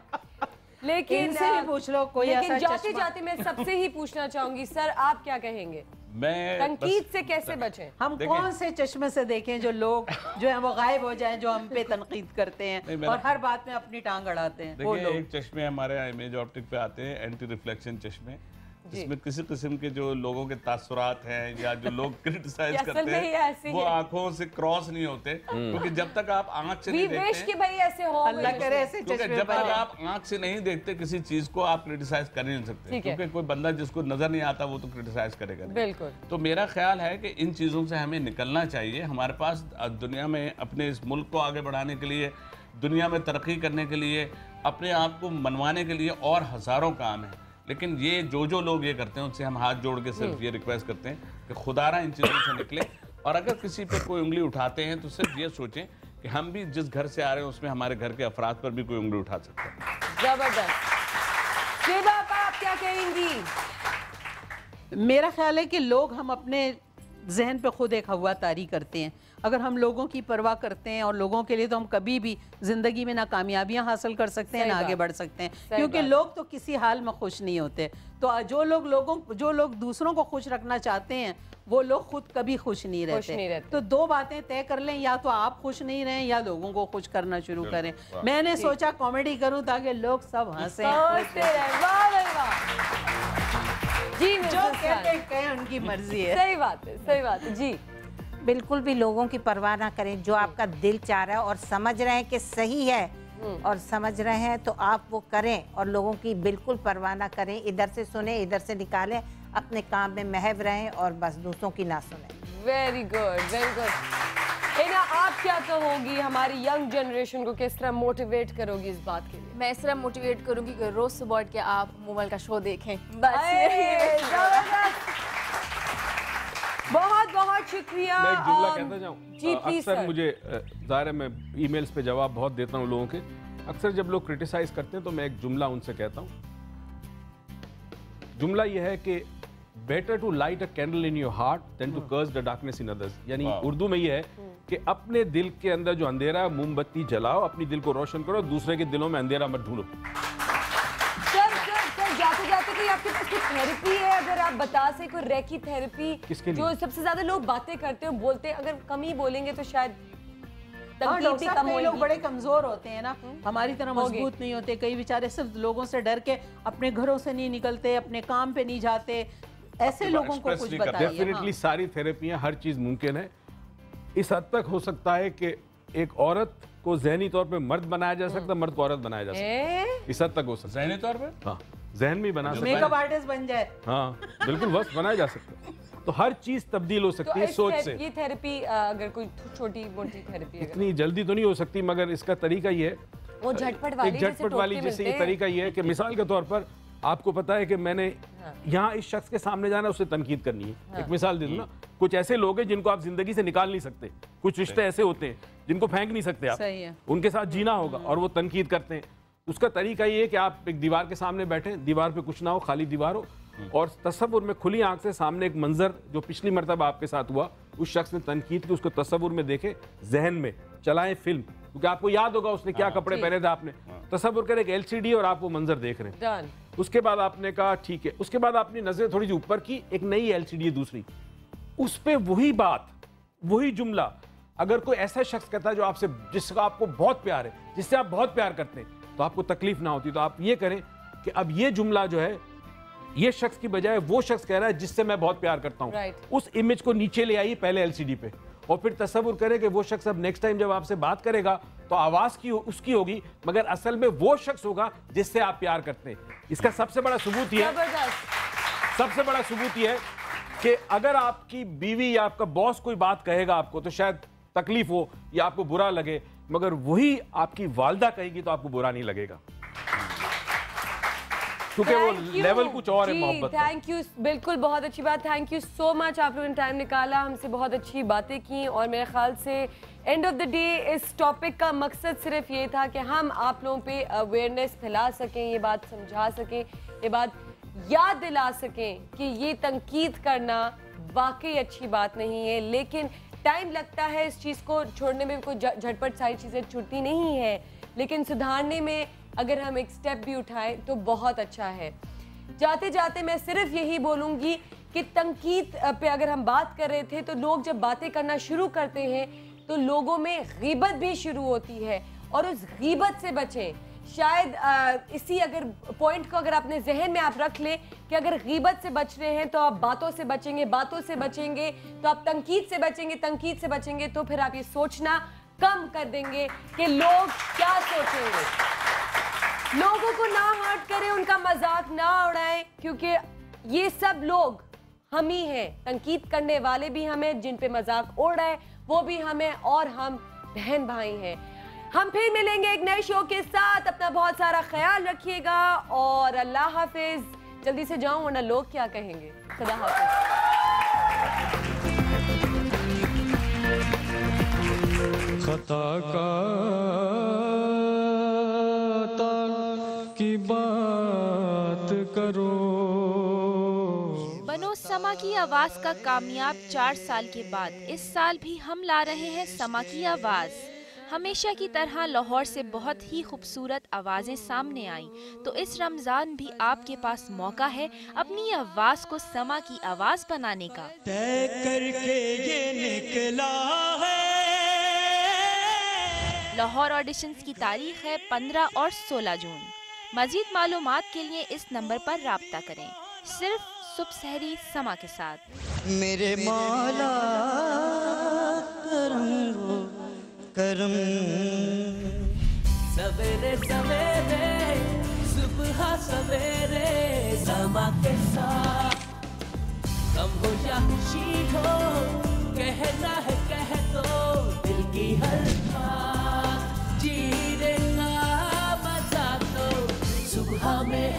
लेकिन भी पूछ लो कोई, लेकिन जाते जाते मैं सबसे ही पूछना चाहूंगी, सर आप क्या कहेंगे, मैं तनकीद से कैसे बचें? हम कौन से चश्मे से देखें जो लोग जो है वो गायब हो जाएं, जो हम पे तनकीद करते हैं और हर बात में अपनी टांग अड़ाते हैं? देखिए एक चश्मे हमारे यहाँ इमेज ऑप्टिक पे आते हैं, एंटी रिफ्लेक्शन चश्मे, इसमें किसी किस्म के जो लोगों के तासुरात हैं या जो लोग क्रिटिसाइज करते हैं वो आंखों से क्रॉस नहीं होते, क्योंकि जब तक आप आंख से नहीं देखते, क्योंकि जब तक आप आंख से नहीं देखते किसी चीज को आप क्रिटिसाइज कर नहीं सकते, क्योंकि कोई बंदा जिसको नजर नहीं आता वो तो क्रिटिसाइज करेगा नहीं। बिल्कुल। तो मेरा ख्याल है कि इन चीजों से हमें निकलना चाहिए। हमारे पास दुनिया में अपने इस मुल्क को आगे बढ़ाने के लिए, दुनिया में तरक्की करने के लिए, अपने आप को मनवाने के लिए और हजारों काम है, लेकिन ये जो लोग ये करते हैं उनसे हम हाथ जोड़ के सिर्फ ये रिक्वेस्ट करते हैं कि खुदारा इन चीज़ों से निकले, और अगर किसी पे कोई उंगली उठाते हैं तो सिर्फ ये सोचें कि हम भी जिस घर से आ रहे हैं उसमें हमारे घर के अफराद पर भी कोई उंगली उठा सकते हैं। जबरदस्त। शेबा आप क्या कहेंगी? मेरा ख्याल है कि लोग हम अपने जहन पे खुद एक हवा तारी करते हैं। अगर हम लोगों की परवाह करते हैं और लोगों के लिए, तो हम कभी भी ज़िंदगी में ना कामयाबियां हासिल कर सकते हैं ना आगे बढ़ सकते हैं, क्योंकि लोग तो किसी हाल में खुश नहीं होते। तो जो लोग दूसरों को खुश रखना चाहते हैं वो लोग खुद कभी खुश नहीं रहते। तो दो बातें तय कर लें, या तो आप खुश नहीं रहें या लोगों को खुश करना शुरू करें। मैंने सोचा कॉमेडी करूं ताकि लोग सब हंसें। जी जो कहते हैं उनकी मर्जी है। सही बात है, सही बात है जी। बिल्कुल भी लोगों की परवाह ना करें, जो आपका दिल चाह रहा है और समझ रहे हैं कि सही है और समझ रहे हैं तो आप वो करें, और लोगों की बिल्कुल परवाह ना करें। इधर से सुने इधर से निकालें, अपने काम में महव रहें और बस दूसरों की ना सुने। Very good, very good. Ana, आप क्या कहोगी? हमारी यंग जनरेशन को किस तरह मोटिवेट करोगी इस बात के लिए? मैं इस तरह मोटिवेट करूंगी कि रोज सुबह उठ के आप मोबाइल का शो देखें, बस। बहुत बहुत शुक्रिया। मैं एक जुमला कहता जाऊं? जी प्लीज। अक्सर मुझे ज़ाहिर है मैं ईमेल्स पे जवाब बहुत देता हूं लोगों के। अक्सर जब लोग क्रिटिसाइज करते हैं तो मैं एक जुमला उनसे कहता हूं। जुमला यह है कि better to light a candle in your heart than to curse the darkness in others. यानी उर्दू में यह है कि अपने दिल के अंदर जो अंधेरा है मोमबत्ती जलाओ, अपनी दिल को रोशन करो, दूसरे के दिलों में अंधेरा मत ढूंढो। जाते जाते कोई आपके पास कोई थेरेपी है, अगर आप बता से कोई रेकी थेरेपी? जो सबसे ज्यादा लोग बातें करते हैं बोलते हैं, अगर कम ही बोलेंगे तो शायद लोग बड़े कमजोर होते हैं ना, हमारी तरह मजबूत नहीं होते। कई बेचारे सिर्फ लोगों से डर के अपने घरों से नहीं निकलते, अपने काम पे नहीं जाते। ऐसे लोगों को कुछ बताइए। डेफिनेटली सारी थेरेपियां, हर चीज मुमकिन है। इस हद तक हो सकता है कि एक औरत को ज़हनी तौर पे मर्द बनाया जा सकता है, मर्द को औरत बनाया जा सकता है। इस हद तक हो सकता है। ज़हनी तौर पे? हाँ, जहन में बना सकता है। मेकअप आर्टिस्ट बन जाए। हाँ बिल्कुल, बस बनाया जा सकता है। तो हर चीज तब्दील हो सकती है सोच से। ये थेरेपी अगर कोई छोटी मोटी थेरेपी इतनी जल्दी तो नहीं हो सकती, मगर इसका तरीका ये है, वो झटपट वाली जैसे ये तरीका ये है कि मिसाल के तौर पर आपको पता है कि मैंने यहाँ इस शख्स के सामने जाना, उससे तनकीद करनी है। एक मिसाल दे दूं ना, कुछ ऐसे लोग हैं जिनको आप जिंदगी से निकाल नहीं सकते, कुछ रिश्ते ऐसे होते हैं जिनको फेंक नहीं सकते आप, उनके साथ जीना होगा और वो तनकीद करते हैं। उसका तरीका ये है कि आप एक दीवार के सामने बैठे, दीवार पे कुछ ना हो, खाली दीवार हो, और तसव्वुर में खुली आंख से सामने एक मंजर जो पिछली मरतबा आपके साथ हुआ, उस शख्स ने तनकीद की, उसको तसव्वुर में देखे, जहन में चलाएं फिल्म, क्योंकि आपको याद होगा उसने क्या कपड़े पहने थे। आपने तसव्वुर करें एक LCD और आप वो मंजर देख रहे हैं। उसके बाद आपने कहा ठीक है, उसके बाद आपने नजरें थोड़ी सी ऊपर की, एक नई LCD दूसरी, उस पर वही बात, वही जुमला अगर कोई ऐसा शख्स कहता है जो आपसे, जिसका आपको बहुत प्यार है, जिससे आप बहुत प्यार करते हैं, तो आपको तकलीफ ना होती। तो आप ये करें कि अब ये जुमला जो है, ये शख्स की बजाय वो शख्स कह रहा है जिससे मैं बहुत प्यार करता हूं, उस इमेज को नीचे ले आइए पहले LCD पे, और फिर तसव्वुर करें कि वो शख्स अब नेक्स्ट टाइम जब आपसे बात करेगा तो आवाज की उसकी होगी, मगर असल में वो शख्स होगा जिससे आप प्यार करते हैं। इसका सबसे बड़ा सबूत यह है कि अगर आपकी बीवी या आपका बॉस कोई बात कहेगा आपको तो शायद तकलीफ हो या आपको बुरा लगे, मगर वही आपकी वालिदा कहेगी तो आपको बुरा नहीं लगेगा, क्योंकि वो लेवल कुछ और है मोहब्बत का। थैंक यू, बिल्कुल बहुत अच्छी बात। थैंक यू सो मच, आप लोगों ने टाइम निकाला, हमसे बहुत अच्छी बातें की, और मेरे ख्याल से एंड ऑफ द डे इस टॉपिक का मकसद सिर्फ ये था कि हम आप लोगों पे अवेयरनेस फैला सकें, ये बात समझा सकें, ये बात याद दिला सकें कि ये तनकीद करना वाकई अच्छी बात नहीं है, लेकिन टाइम लगता है इस चीज़ को छोड़ने में, कोई झटपट सारी चीज़ें छूटती नहीं है, लेकिन सुधारने में अगर हम एक स्टेप भी उठाएं तो बहुत अच्छा है। जाते जाते मैं सिर्फ यही बोलूँगी कि तनकीद पे अगर हम बात कर रहे थे, तो लोग जब बातें करना शुरू करते हैं तो लोगों में गीबत भी शुरू होती है, और उस गीबत से बचें। शायद इसी अगर पॉइंट को अगर अपने जहन में आप रख लें कि अगर गीबत से बच रहे हैं तो आप बातों से बचेंगे, बातों से बचेंगे तो आप तनकीद से बचेंगे, तनकीद से बचेंगे तो फिर आप ये सोचना कम कर देंगे कि लोग क्या सोचेंगे। लोगों को ना हर्ट करें, उनका मजाक ना उड़ाएं, क्योंकि ये सब लोग हम ही हैं। तनकीद करने वाले भी हमें, जिन पे मजाक उड़ रहा है वो भी हमें, और हम बहन भाई हैं। हम फिर मिलेंगे एक नए शो के साथ। अपना बहुत सारा ख्याल रखिएगा और अल्लाह हाफिज। जल्दी से जाऊं वरना लोग क्या कहेंगे। खुदा हाफिज। खता का की बात करो। बनो समा की आवाज का कामयाब 4 साल के बाद इस साल भी हम ला रहे हैं समा की आवाज। हमेशा की तरह लाहौर से बहुत ही खूबसूरत आवाज़ें सामने आईं, तो इस रमज़ान भी आपके पास मौका है अपनी आवाज़ को समा की आवाज़ बनाने का। तय करके ये निकला है। लाहौर ऑडिशंस की तारीख है 15 और 16 जून। मज़ीद मालूमात के लिए इस नंबर पर राब्ता करें, सिर्फ सुबह सहरी समा के साथ। मेरे मौला करम सवेरे सवेरे सुबह सवेरे समा के साथ। कम हो या खुशी हो, कहना है कह दो दिल की हर बात। जी लेना मजा तो सुबह में